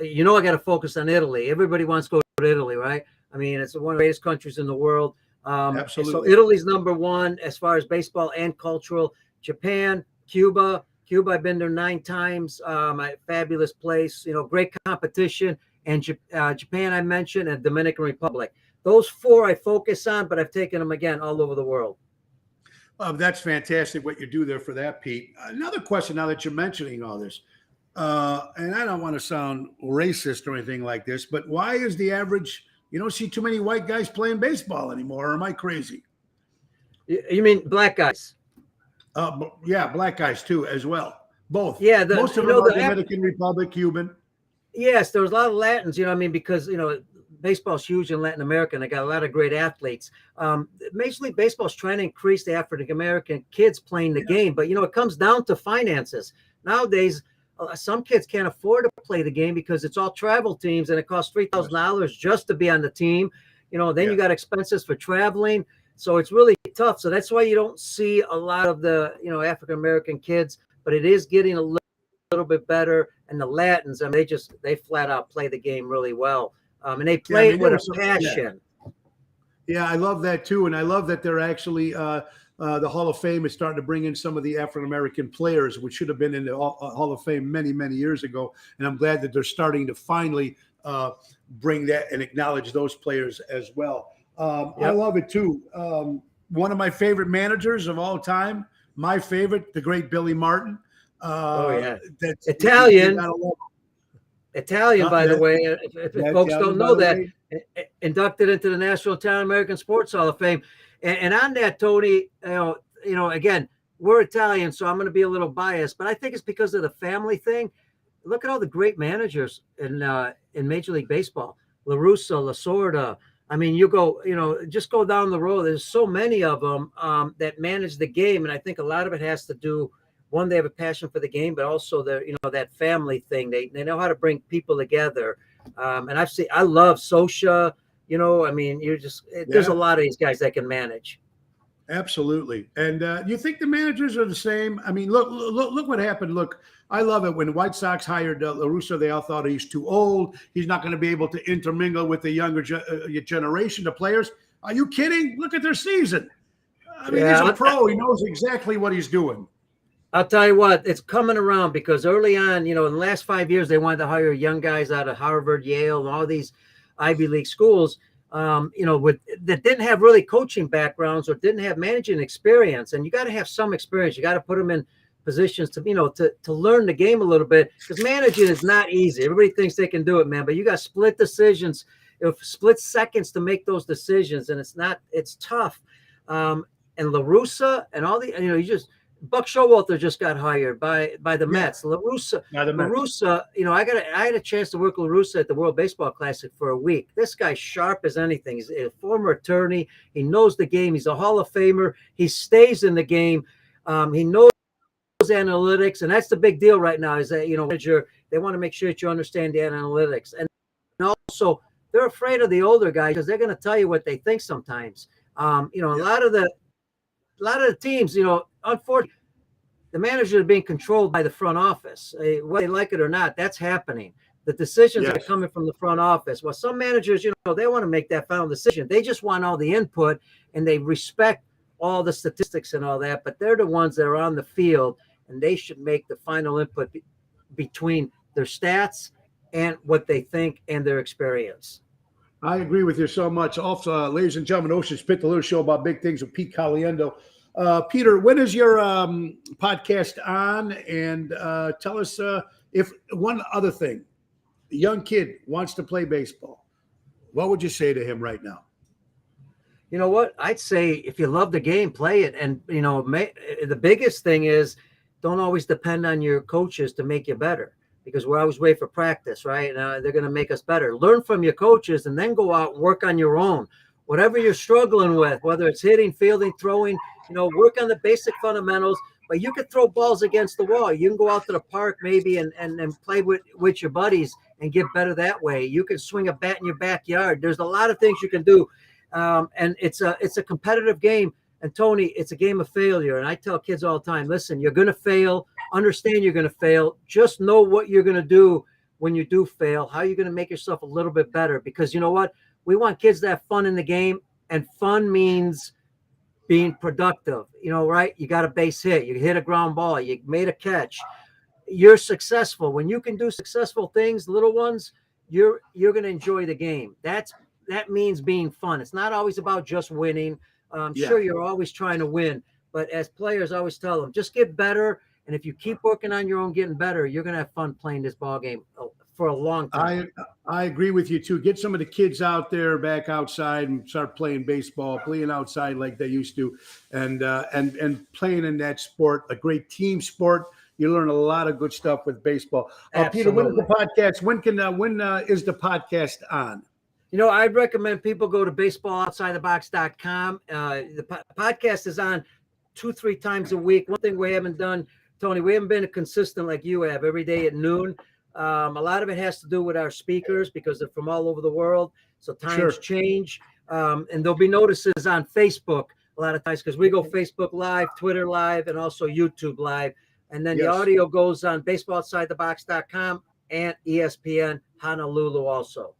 I got to focus on Italy. Everybody wants to go to Italy, right? I mean, it's one of the greatest countries in the world. Absolutely. So Italy's number one as far as baseball and cultural. Japan, Cuba. I've been there 9 times. A fabulous place, great competition. And Japan, I mentioned, and Dominican Republic. Those 4 I focus on, but I've taken them again all over the world. That's fantastic what you do there for that, Pete. Another question now that you're mentioning all this, and I don't want to sound racist or anything like this, but why is the average, you don't see too many white guys playing baseball anymore, or am I crazy? You mean black guys? Yeah, black guys too, as well. Both. Yeah. Most of them are Dominican Republic, Cuban. Yes, there was a lot of Latins, because, baseball's huge in Latin America, and they got a lot of great athletes. Major League Baseball is trying to increase the African American kids playing the game, but it comes down to finances. Nowadays, some kids can't afford to play the game because it's all travel teams, and it costs $3,000 just to be on the team. Then you got expenses for traveling, so it's really tough. So that's why you don't see a lot of the African American kids, but it is getting a little bit better. And the Latins, they flat out play the game really well. And they play it with a passion. Yeah, I love that too. And I love that they're actually the Hall of Fame is starting to bring in some of the African-American players, which should have been in the Hall of Fame many, many years ago. And I'm glad that they're starting to finally bring that and acknowledge those players as well. I love it too. One of my favorite managers of all time, my favorite, the great Billy Martin. That's Italian. Italian, by the way, if folks don't know that, inducted into the National Italian American Sports Hall of Fame. And on that, Tony, again, we're Italian, so I'm going to be a little biased, but I think it's because of the family thing. Look at all the great managers in Major League Baseball: La Russa, Lasorda. I mean, just go down the road. There's so many of them that manage the game, and I think a lot of it has to do. One, they have a passion for the game, but also that family thing. They know how to bring people together. And I love Scioscia. There's a lot of these guys that can manage. Absolutely. And you think the managers are the same? I mean, look what happened. Look, I love it when the White Sox hired La Russa. They all thought he's too old. He's not going to be able to intermingle with the younger generation of players. Are you kidding? Look at their season. I mean, he's a pro. He knows exactly what he's doing. I'll tell you what, it's coming around because early on, in the last 5 years, they wanted to hire young guys out of Harvard, Yale, and all these Ivy League schools. That didn't have really coaching backgrounds or didn't have managing experience. And you got to have some experience. You got to put them in positions to learn the game a little bit, because managing is not easy. Everybody thinks they can do it, man, but you got split decisions, split seconds to make those decisions. And it's tough. And La Russa and all the, Buck Showalter just got hired by the Mets. La Russa, I had a chance to work with La Russa at the World Baseball Classic for a week. This guy's sharp as anything. He's a former attorney. He knows the game. He's a Hall of Famer. He stays in the game. He knows analytics, and that's the big deal right now. Is that manager, they want to make sure that you understand the analytics, and also they're afraid of the older guys because they're going to tell you what they think sometimes. A lot of the teams, unfortunately, the managers are being controlled by the front office. Whether they like it or not, that's happening. The decisions are coming from the front office. Well, some managers, they want to make that final decision. They just want all the input, and they respect all the statistics and all that, but they're the ones that are on the field, and they should make the final input between their stats and what they think and their experience. I agree with you so much. Also, ladies and gentlemen, Ocean's Pit, the little show about big things with Pete Caliendo. Peter, when is your podcast on? And tell us if one other thing, a young kid wants to play baseball, what would you say to him right now? You know what? I'd say if you love the game, play it. And, the biggest thing is don't always depend on your coaches to make you better, because we're always waiting for practice, right? They're going to make us better. Learn from your coaches and then go out and work on your own. Whatever you're struggling with, whether it's hitting, fielding, throwing, work on the basic fundamentals. But you could throw balls against the wall. You can go out to the park maybe and play with your buddies and get better that way. You can swing a bat in your backyard. There's a lot of things you can do. And it's a competitive game. And Tony, it's a game of failure. And I tell kids all the time, listen, you're going to fail. Understand you're going to fail. Just know what you're going to do when you do fail, how you're going to make yourself a little bit better. Because you know what? We want kids to have fun in the game. And fun means being productive, right? You got a base hit. You hit a ground ball. You made a catch. You're successful. When you can do successful things, little ones, you're going to enjoy the game. That means being fun. It's not always about just winning. Sure, you're always trying to win, but as players, I always tell them, just get better. And if you keep working on your own getting better, you're going to have fun playing this ball game for a long time. I agree with you too. Get some of the kids out there back outside and start playing baseball, playing outside like they used to, and playing in that sport, a great team sport. You learn a lot of good stuff with baseball. Peter, when is the podcast? When is the podcast on? I'd recommend people go to baseballoutsidethebox.com. The podcast is on 2-3 times a week. One thing we haven't done, Tony, we haven't been consistent like you have every day at noon. A lot of it has to do with our speakers because they're from all over the world. So times change. And there'll be notices on Facebook a lot of times because we go Facebook Live, Twitter Live, and also YouTube Live. And then the audio goes on baseballoutsidethebox.com and ESPN Honolulu also.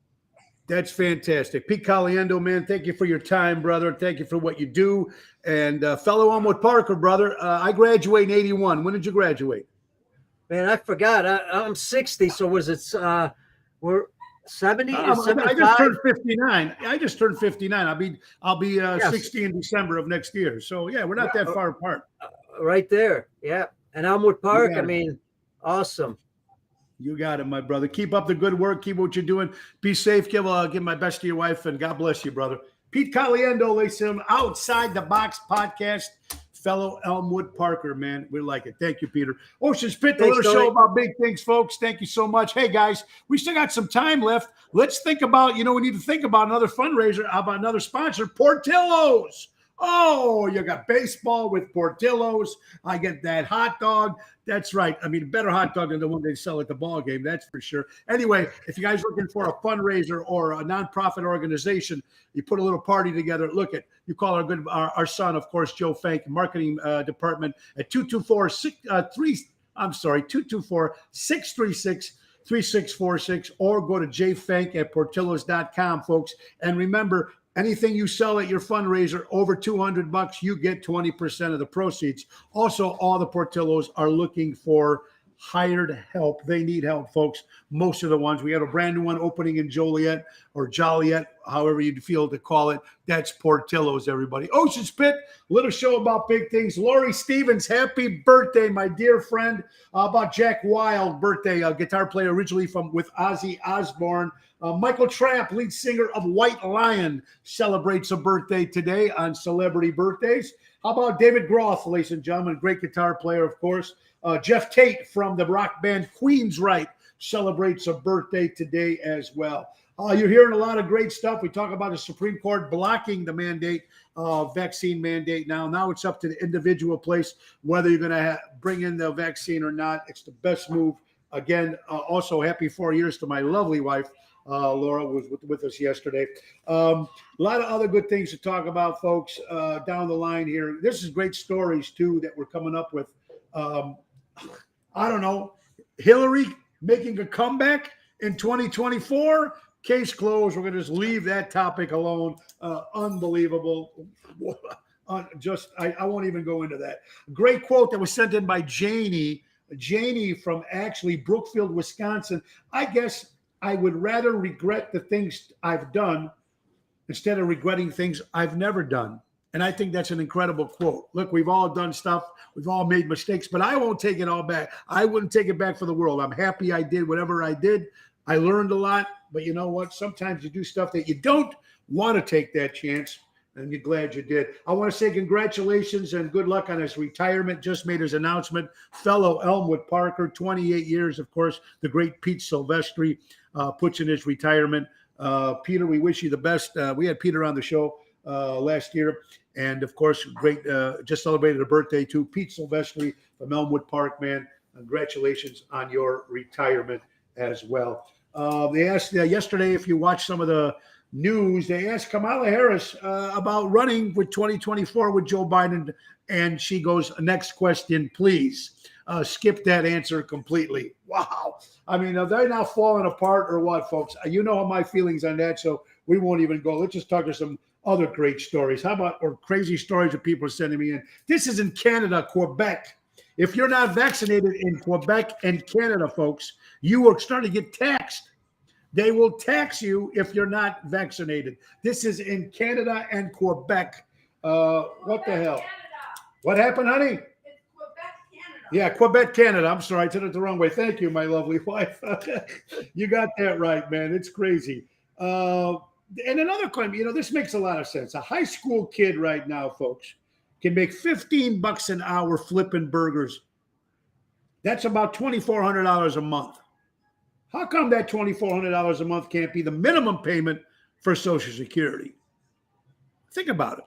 That's fantastic. Pete Caliendo, man, thank you for your time, brother. Thank you for what you do. And fellow Elmwood Parker, brother, I graduated in 81. When did you graduate? Man, I forgot. I'm 60, so was it we're 70? I just turned 59. I'll be 60 in December of next year. So, yeah, we're not that far apart. Right there. Yeah. And Elmwood Park, awesome. You got it, my brother. Keep up the good work. Keep what you're doing. Be safe. Give my best to your wife, and God bless you, brother. Pete Caliendo, listen, Outside the Box podcast, fellow Elmwood Parker, man. We like it. Thank you, Peter. Ocean's Pit, the little show about big things, folks. Thank you so much. Hey, guys, we still got some time left. Let's think about, we need to think about another fundraiser. How about another sponsor, Portillo's. Oh, you got baseball with Portillo's. I get that hot dog. That's right. I mean, a better hot dog than the one they sell at the ball game. That's for sure. Anyway, if you guys are looking for a fundraiser or a nonprofit organization, you put a little party together. Look at you call our son, of course, Joe Fank, marketing department at 224-636-3646 or go to jfank@portillos.com, folks. And remember, anything you sell at your fundraiser over $200, you get 20% of the proceeds. Also, all the Portillos are looking for hired help. They need help, folks. Most of the ones. We have a brand new one opening in Joliet or Joliet, however you feel to call it. That's Portillo's, everybody. Ocean's Pit, little show about big things. Lori Stevens, happy birthday, my dear friend. About Jack Wild, birthday, guitar player originally with Ozzy Osbourne. Michael Trapp, lead singer of White Lion, celebrates a birthday today on Celebrity Birthdays. How about David Groth, ladies and gentlemen, great guitar player, of course. Jeff Tate from the rock band Queensryche celebrates a birthday today as well. You're hearing a lot of great stuff. We talk about the Supreme Court blocking the mandate, vaccine mandate now. Now it's up to the individual place whether you're going to bring in the vaccine or not. It's the best move. Again, also happy 4 years to my lovely wife. Laura was with us yesterday. A lot of other good things to talk about, folks, down the line here. This is great stories, too, that we're coming up with. I don't know, Hillary making a comeback in 2024. Case closed. We're going to just leave that topic alone. Unbelievable. I won't even go into that. Great quote that was sent in by Janie from actually Brookfield, Wisconsin. I guess I would rather regret the things I've done instead of regretting things I've never done. And I think that's an incredible quote. Look, we've all done stuff. We've all made mistakes, but I won't take it all back. I wouldn't take it back for the world. I'm happy I did whatever I did. I learned a lot, but you know what? Sometimes you do stuff that you don't want to take that chance, and you're glad you did. I want to say congratulations and good luck on his retirement. Just made his announcement. Fellow Elmwood Parker, 28 years, of course, the great Pete Silvestri puts in his retirement. Peter, we wish you the best. We had Peter on the show last year. And, of course, great, just celebrated a birthday, too. Pete Silvestri from Elmwood Park, man. Congratulations on your retirement as well. They asked yesterday, if you watched some of the news, they asked Kamala Harris about running with 2024 with Joe Biden. And she goes, next question, please. Skip that answer completely. Wow. I mean, are they now falling apart or what, folks? You know my feelings on that, so we won't even go. Let's just talk to some other great stories. How about, or crazy stories that people are sending me in? This is in Canada, Quebec. If you're not vaccinated in Quebec and Canada, folks, you are starting to get taxed. They will tax you if you're not vaccinated. This is in Canada and Quebec. What the hell? Canada. What happened, honey? It's Quebec, Canada. Yeah, Quebec, Canada. I'm sorry, I said it the wrong way. Thank you, my lovely wife. You got that right, man. It's crazy. And another claim, this makes a lot of sense. A high school kid right now, folks, can make $15 an hour flipping burgers. That's about $2,400 a month. How come that $2,400 a month can't be the minimum payment for Social Security? Think about it.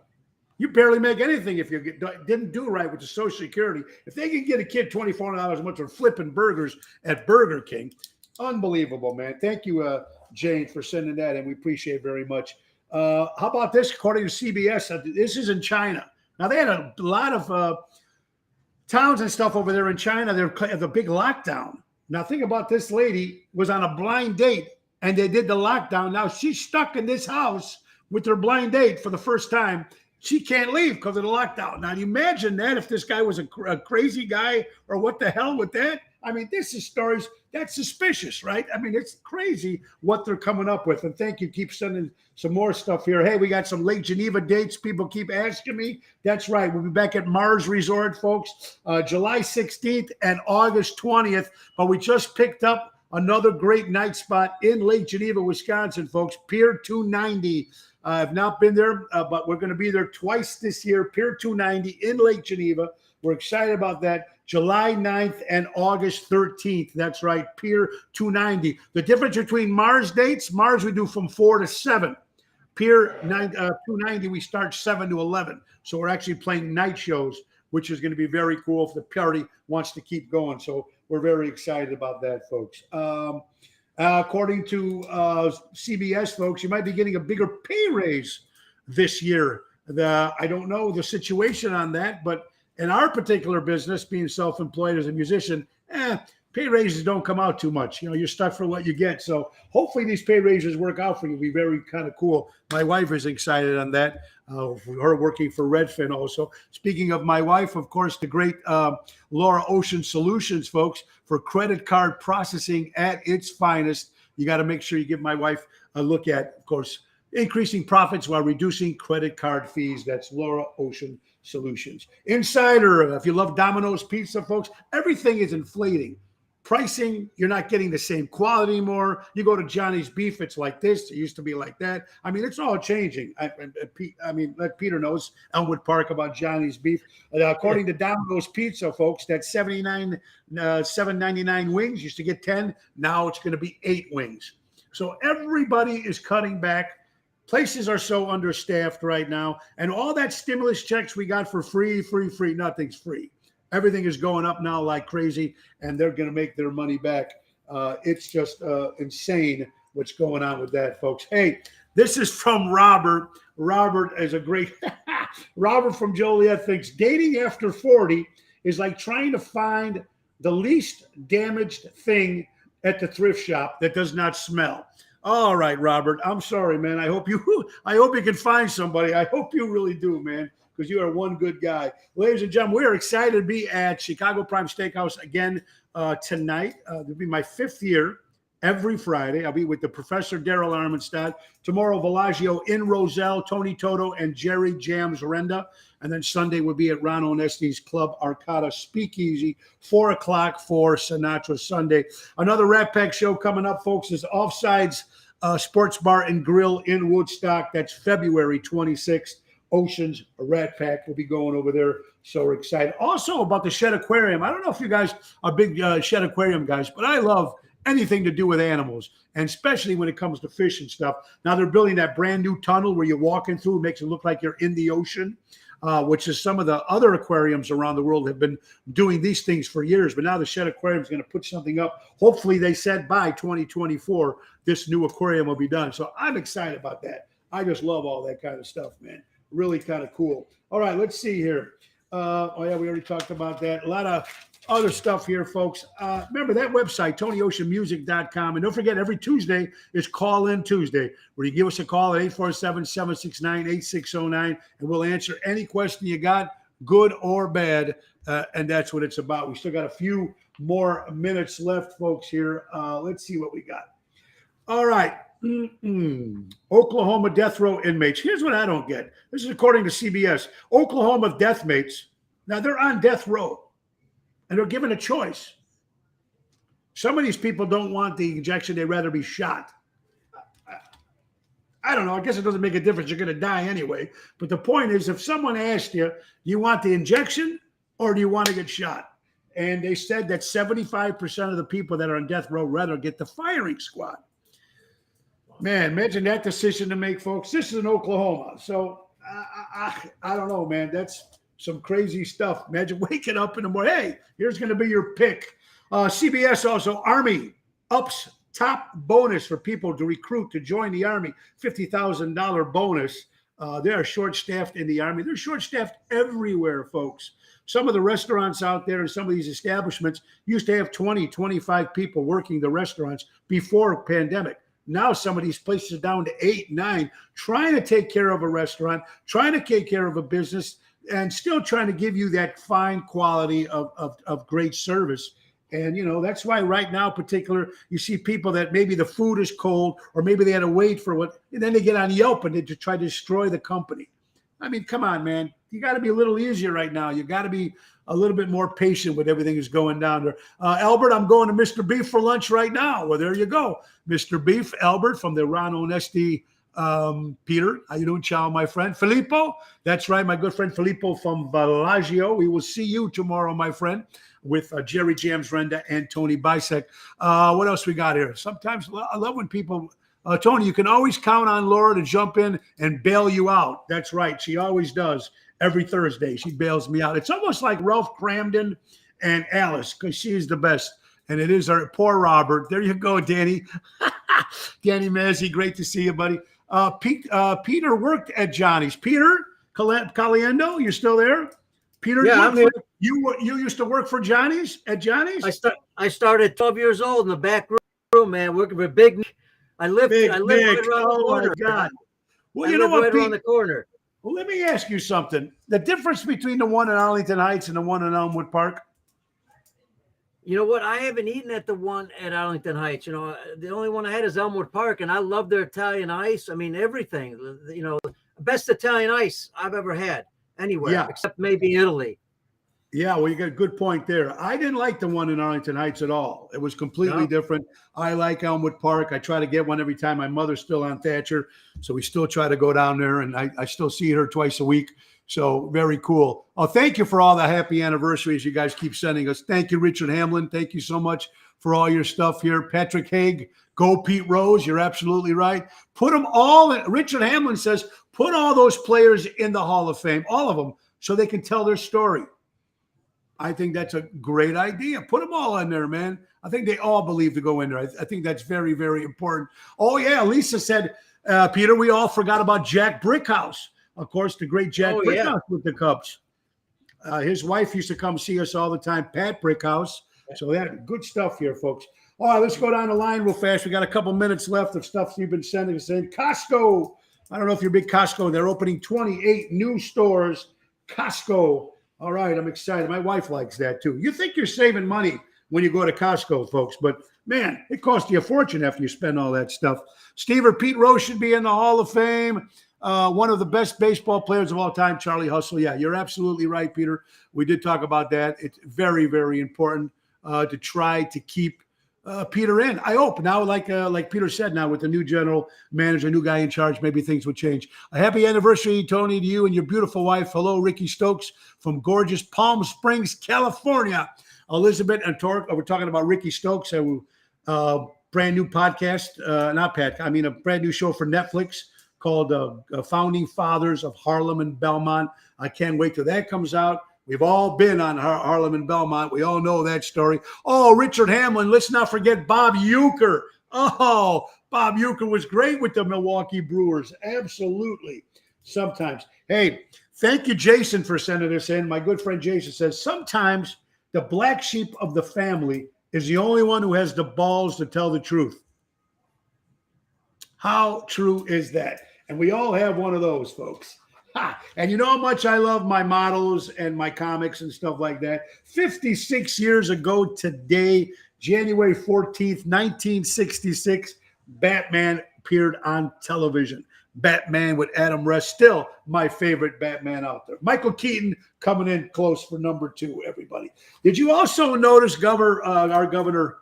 You barely make anything if you didn't do right with the Social Security. If they can get a kid $2,400 a month for flipping burgers at Burger King, unbelievable, man. Thank you, Jane, for sending that, and we appreciate it very much. How about this? According to CBS, this is in China. Now, they had a lot of towns and stuff over there in China. They're the big lockdown. Now, think about this lady was on a blind date, and they did the lockdown. Now, she's stuck in this house with her blind date for the first time. She can't leave because of the lockdown. Now, imagine that if this guy was a crazy guy or what the hell with that? I mean, this is stories that's suspicious, right? I mean, it's crazy what they're coming up with. And thank you. Keep sending some more stuff here. Hey, we got some Lake Geneva dates. People keep asking me. That's right. We'll be back at Mars Resort, folks, July 16th and August 20th. But we just picked up another great night spot in Lake Geneva, Wisconsin, folks. Pier 290. I've not been there, but we're going to be there twice this year. Pier 290 in Lake Geneva. We're excited about that. July 9th and August 13th. That's right, Pier 290. The difference between Mars dates, Mars we do from 4 to 7. Pier 290, we start 7 to 11. So we're actually playing night shows, which is going to be very cool if the party wants to keep going. So we're very excited about that, folks. According to CBS, folks, you might be getting a bigger pay raise this year. I don't know the situation on that, but in our particular business, being self-employed as a musician, pay raises don't come out too much. You know, you're stuck for what you get. So hopefully these pay raises work out for you. It'll be very kind of cool. My wife is excited on that. Her working for Redfin also. Speaking of my wife, of course, the great Laura Ocean Solutions, folks, for credit card processing at its finest. You got to make sure you give my wife a look at, of course, increasing profits while reducing credit card fees. That's Laura Ocean Solutions. Insider, if you love Domino's Pizza, folks, everything is inflating. Pricing, you're not getting the same quality anymore. You go to Johnny's Beef, it's like this. It used to be like that. I mean, it's all changing. I mean, let Peter knows, Elmwood Park, about Johnny's Beef. According to Domino's Pizza, folks, that $7.99 wings used to get 10. Now it's going to be 8 wings. So everybody is cutting back. Places are so understaffed right now. And all that stimulus checks we got for free, nothing's free. Everything is going up now like crazy, and they're going to make their money back. It's just insane what's going on with that, folks. Hey, this is from Robert. Robert is a great Robert from Joliet thinks dating after 40 is like trying to find the least damaged thing at the thrift shop that does not smell. All right, Robert, I'm sorry, man. I hope you can find somebody. I hope you really do, man, because you are one good guy. Ladies and gentlemen, we are excited to be at Chicago Prime Steakhouse again tonight. It'll be my 5th year every Friday. I'll be with the Professor Daryl Armenstadt. Tomorrow, Villaggio in Roselle, Tony Toto, and Jerry Jams Renda. And then Sunday we'll be at Ron Onesti's Club Arcata Speakeasy, 4 o'clock for Sinatra Sunday. Another Rat Pack show coming up, folks, is Offsides Sports Bar and Grill in Woodstock. That's February 26th. Oceans Rat Pack will be going over there. So we're excited. Also about the Shed Aquarium. I don't know if you guys are big Shed Aquarium guys, but I love anything to do with animals, and especially when it comes to fish and stuff. Now they're building that brand new tunnel where you're walking through. It makes it look like you're in the ocean, which is some of the other aquariums around the world have been doing these things for years. But now the Shed Aquarium is going to put something up. Hopefully they said by 2024, this new aquarium will be done. So I'm excited about that. I just love all that kind of stuff, man. Really kind of cool. All right, let's see here. Oh, yeah, we already talked about that. A lot of other stuff here, folks. Remember that website, TonyOceanMusic.com. And don't forget, every Tuesday is Call-In Tuesday, where you give us a call at 847-769-8609, and we'll answer any question you got, good or bad, and that's what it's about. We still got a few more minutes left, folks, here. Let's see what we got. All right. Oklahoma death row inmates. Here's what I don't get. This is according to CBS. Oklahoma death mates. Now they're on death row and they're given a choice. Some of these people don't want the injection. They'd rather be shot. I don't know. I guess it doesn't make a difference. You're going to die anyway. But the point is, if someone asked you, do you want the injection or do you want to get shot? And they said that 75% of the people that are on death row rather get the firing squad. Man, imagine that decision to make, folks. This is in Oklahoma. So I don't know, man. That's some crazy stuff. Imagine waking up in the morning. Hey, here's going to be your pick. CBS also, Army ups top bonus for people to recruit to join the Army. $50,000 bonus. They are short-staffed in the Army. They're short-staffed everywhere, folks. Some of the restaurants out there and some of these establishments used to have 20, 25 people working the restaurants before pandemic. Now some of these places are down to 8, 9, trying to take care of a restaurant, trying to take care of a business, and still trying to give you that fine quality of great service. And, you know, that's why right now, particular, you see people that maybe the food is cold or maybe they had to wait for what, and then they get on Yelp and they just try to destroy the company. I mean, come on, man. You got to be a little easier right now. You got to be a little bit more patient with everything that's going down there. Albert, I'm going to Mr. Beef for lunch right now. Well, there you go. Mr. Beef, Albert from the Ron Onesti. Peter, how you doing, ciao, my friend? Filippo, that's right, my good friend Filippo from Villaggio. We will see you tomorrow, my friend, with Jerry Jams Renda and Tony Bisek. What else we got here? Sometimes I love when people Tony, you can always count on Laura to jump in and bail you out. That's right. She always does. Every Thursday, she bails me out. It's almost like Ralph Cramden and Alice, because she's the best. And it is our poor Robert. There you go, Danny. Danny Mazzi, great to see you, buddy. Peter worked at Johnny's. Peter Caliendo, you're still there? Peter, Yeah, I'm here. You used to work for Johnny's at Johnny's? I started at 12 years old in the back room, man, working for Big Nick. I lived right around the corner. My God. Well, I you know lived what, right Pete? around the corner. Well, let me ask you something. The difference between the one in Arlington Heights and the one in Elmwood Park? You know what? I haven't eaten at the one at Arlington Heights. You know, the only one I had is Elmwood Park, and I love their Italian ice. I mean, everything. You know, best Italian ice I've ever had anywhere, except maybe Italy. Yeah, well, you got a good point there. I didn't like the one in Arlington Heights at all. It was completely different. I like Elmwood Park. I try to get one every time. My mother's still on Thatcher, so we still try to go down there, and I still see her twice a week. So very cool. Oh, thank you for all the happy anniversaries you guys keep sending us. Thank you, Richard Hamlin. Thank you so much for all your stuff here. Patrick Haig, go Pete Rose. You're absolutely right. Put them all in. Richard Hamlin says, put all those players in the Hall of Fame, all of them, so they can tell their story. I think that's a great idea. Put them all in there, man. I think they all believe to go in there. I think that's very, very important. Oh, yeah. Lisa said, Peter, we all forgot about Jack Brickhouse. Of course, the great Jack Brickhouse with the Cubs. His wife used to come see us all the time, Pat Brickhouse. So that good stuff here, folks. All right, let's go down the line real fast. We got a couple minutes left of stuff you've been sending us in. Costco. I don't know if you're a big Costco. They're opening 28 new stores. Costco. All right, I'm excited. My wife likes that too. You think you're saving money when you go to Costco, folks, but man, it costs you a fortune after you spend all that stuff. Steve or Pete Rose should be in the Hall of Fame. One of the best baseball players of all time, Charlie Hustle. Yeah, you're absolutely right, Peter. We did talk about that. It's very, very important to try to keep Peter in. I hope now, like Peter said, now with the new general manager, new guy in charge, maybe things would change. A happy anniversary, Tony, to you and your beautiful wife. Hello, Ricky Stokes from gorgeous Palm Springs, California. Elizabeth and Torque. We're talking about Ricky Stokes, a brand new podcast, a brand new show for Netflix called Founding Fathers of Harlem and Belmont. I can't wait till that comes out. We've all been on Harlem and Belmont. We all know that story. Oh, Richard Hamlin. Let's not forget Bob Uecker. Oh, Bob Uecker was great with the Milwaukee Brewers. Absolutely. Sometimes. Hey, thank you, Jason, for sending this in. My good friend Jason says, sometimes the black sheep of the family is the only one who has the balls to tell the truth. How true is that? And we all have one of those, folks. And you know how much I love my models and my comics and stuff like that. 56 years ago today, January 14th, 1966, Batman appeared on television. Batman with Adam West, still my favorite Batman out there. Michael Keaton coming in close for number 2, everybody. Did you also notice our governor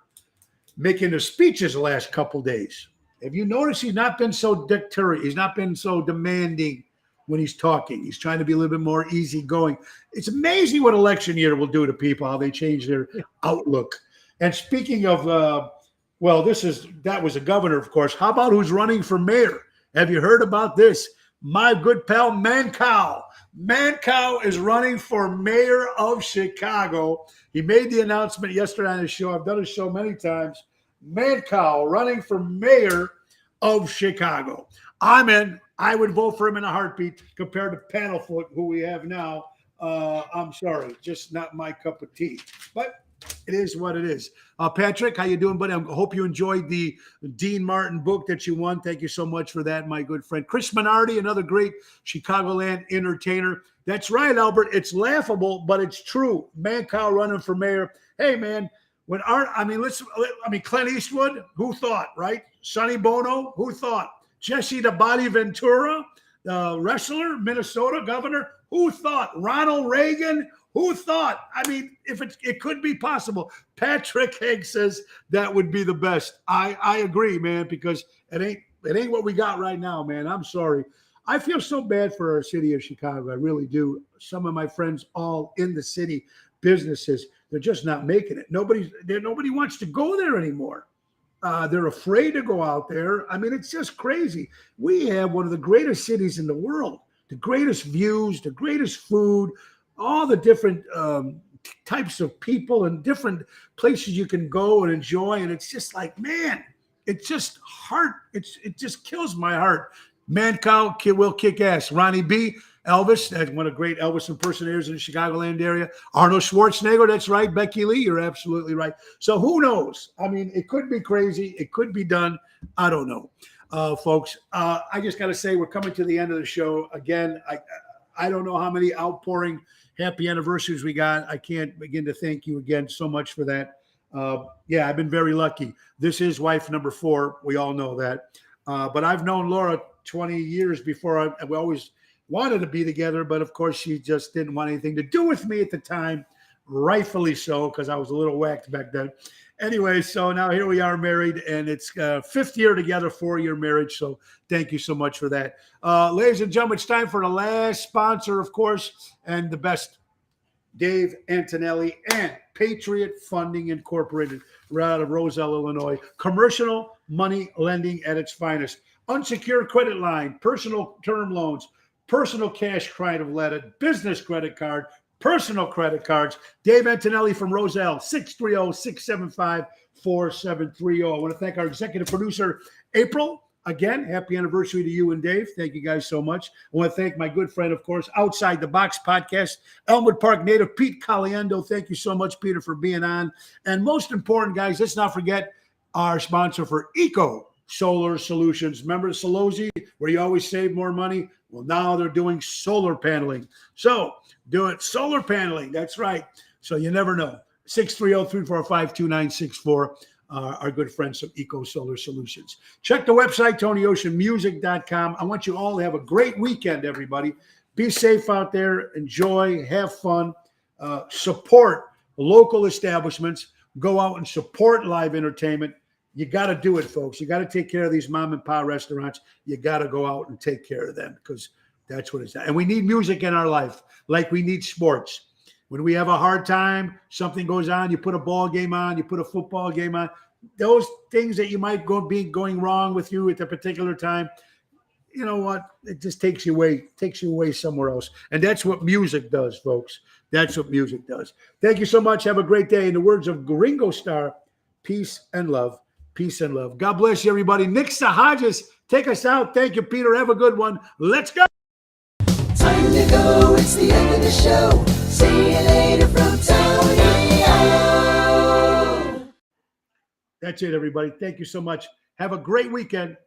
making the speeches the last couple days? Have you noticed he's not been so dictatorial? He's not been so demanding when he's talking. He's trying to be a little bit more easygoing. It's amazing what election year will do to people, how they change their outlook. And speaking of, that was a governor, of course. How about who's running for mayor? Have you heard about this? My good pal, Mancow. Mancow is running for mayor of Chicago. He made the announcement yesterday on his show. I've done his show many times. Mancow running for mayor of Chicago. I'm in. I would vote for him in a heartbeat compared to Paddlefoot, who we have now. I'm sorry, just not my cup of tea. But it is what it is. Patrick, how you doing, buddy? I hope you enjoyed the Dean Martin book that you won. Thank you so much for that, my good friend. Chris Minardi, another great Chicagoland entertainer. That's right, Albert. It's laughable, but it's true. Mancow running for mayor. Hey, man, Clint Eastwood, who thought, right? Sonny Bono, who thought? Jesse the Body Ventura, the wrestler, Minnesota governor, who thought? Ronald Reagan, who thought? I mean, if it could be possible. Patrick Haig says that would be the best. I agree, man, because it ain't what we got right now, man. I'm sorry. I feel so bad for our city of Chicago. I really do. Some of my friends all in the city, businesses, they're just not making it. Nobody wants to go there anymore. They're afraid to go out there. I mean, it's just crazy. We have one of the greatest cities in the world, the greatest views, the greatest food, all the different types of people and different places you can go and enjoy. And it's just like, man, it's just heart. It just kills my heart. Mancow will kick ass. Ronnie B. Elvis, that's one of the great Elvis impersonators in the Chicagoland area. Arnold Schwarzenegger, that's right. Becky Lee, you're absolutely right. So who knows? I mean, it could be crazy. It could be done. I don't know, folks. I just got to say we're coming to the end of the show. Again, I don't know how many outpouring happy anniversaries we got. I can't begin to thank you again so much for that. Yeah, I've been very lucky. This is wife number 4. We all know that. But I've known Laura 20 years before. We always wanted to be together, but of course she just didn't want anything to do with me at the time, rightfully so, because I was a little whacked back then. Anyway, so now here we are married, and it's 5th year together, 4-year marriage. So thank you so much for that. Ladies and gentlemen, it's time for the last sponsor, of course, and the best, Dave Antonelli and Patriot Funding Incorporated, right out of Roselle, Illinois. Commercial money lending at its finest. Unsecured credit line, personal term loans, personal cash credit letter, business credit card, personal credit cards. Dave Antonelli from Roselle, 630-675-4730. I want to thank our executive producer, April. Again, happy anniversary to you and Dave. Thank you guys so much. I want to thank my good friend, of course, Outside the Box podcast, Elmwood Park native Pete Caliendo. Thank you so much, Peter, for being on. And most important, guys, let's not forget our sponsor for Eco Solar Solutions. Remember Solozzi, where you always save more money? Well, now they're doing solar paneling. So do it. Solar paneling. That's right. So you never know. 630-345-2964. Our good friends from Eco Solar Solutions. Check the website, TonyOceanMusic.com. I want you all to have a great weekend, everybody. Be safe out there. Enjoy. Have fun. Support local establishments. Go out and support live entertainment. You got to do it, folks. You got to take care of these mom and pop restaurants. You got to go out and take care of them, because that's what it's at. And we need music in our life, like we need sports. When we have a hard time, something goes on, you put a ball game on, you put a football game on. Those things that you might be going wrong with you at a particular time, you know what? It just takes you away somewhere else. And that's what music does, folks. That's what music does. Thank you so much. Have a great day. In the words of Ringo Starr, peace and love. Peace and love. God bless you, everybody. Nick Sahajas, take us out. Thank you, Peter. Have a good one. Let's go. Time to go. It's the end of the show. See you later from Tony O. That's it, everybody. Thank you so much. Have a great weekend.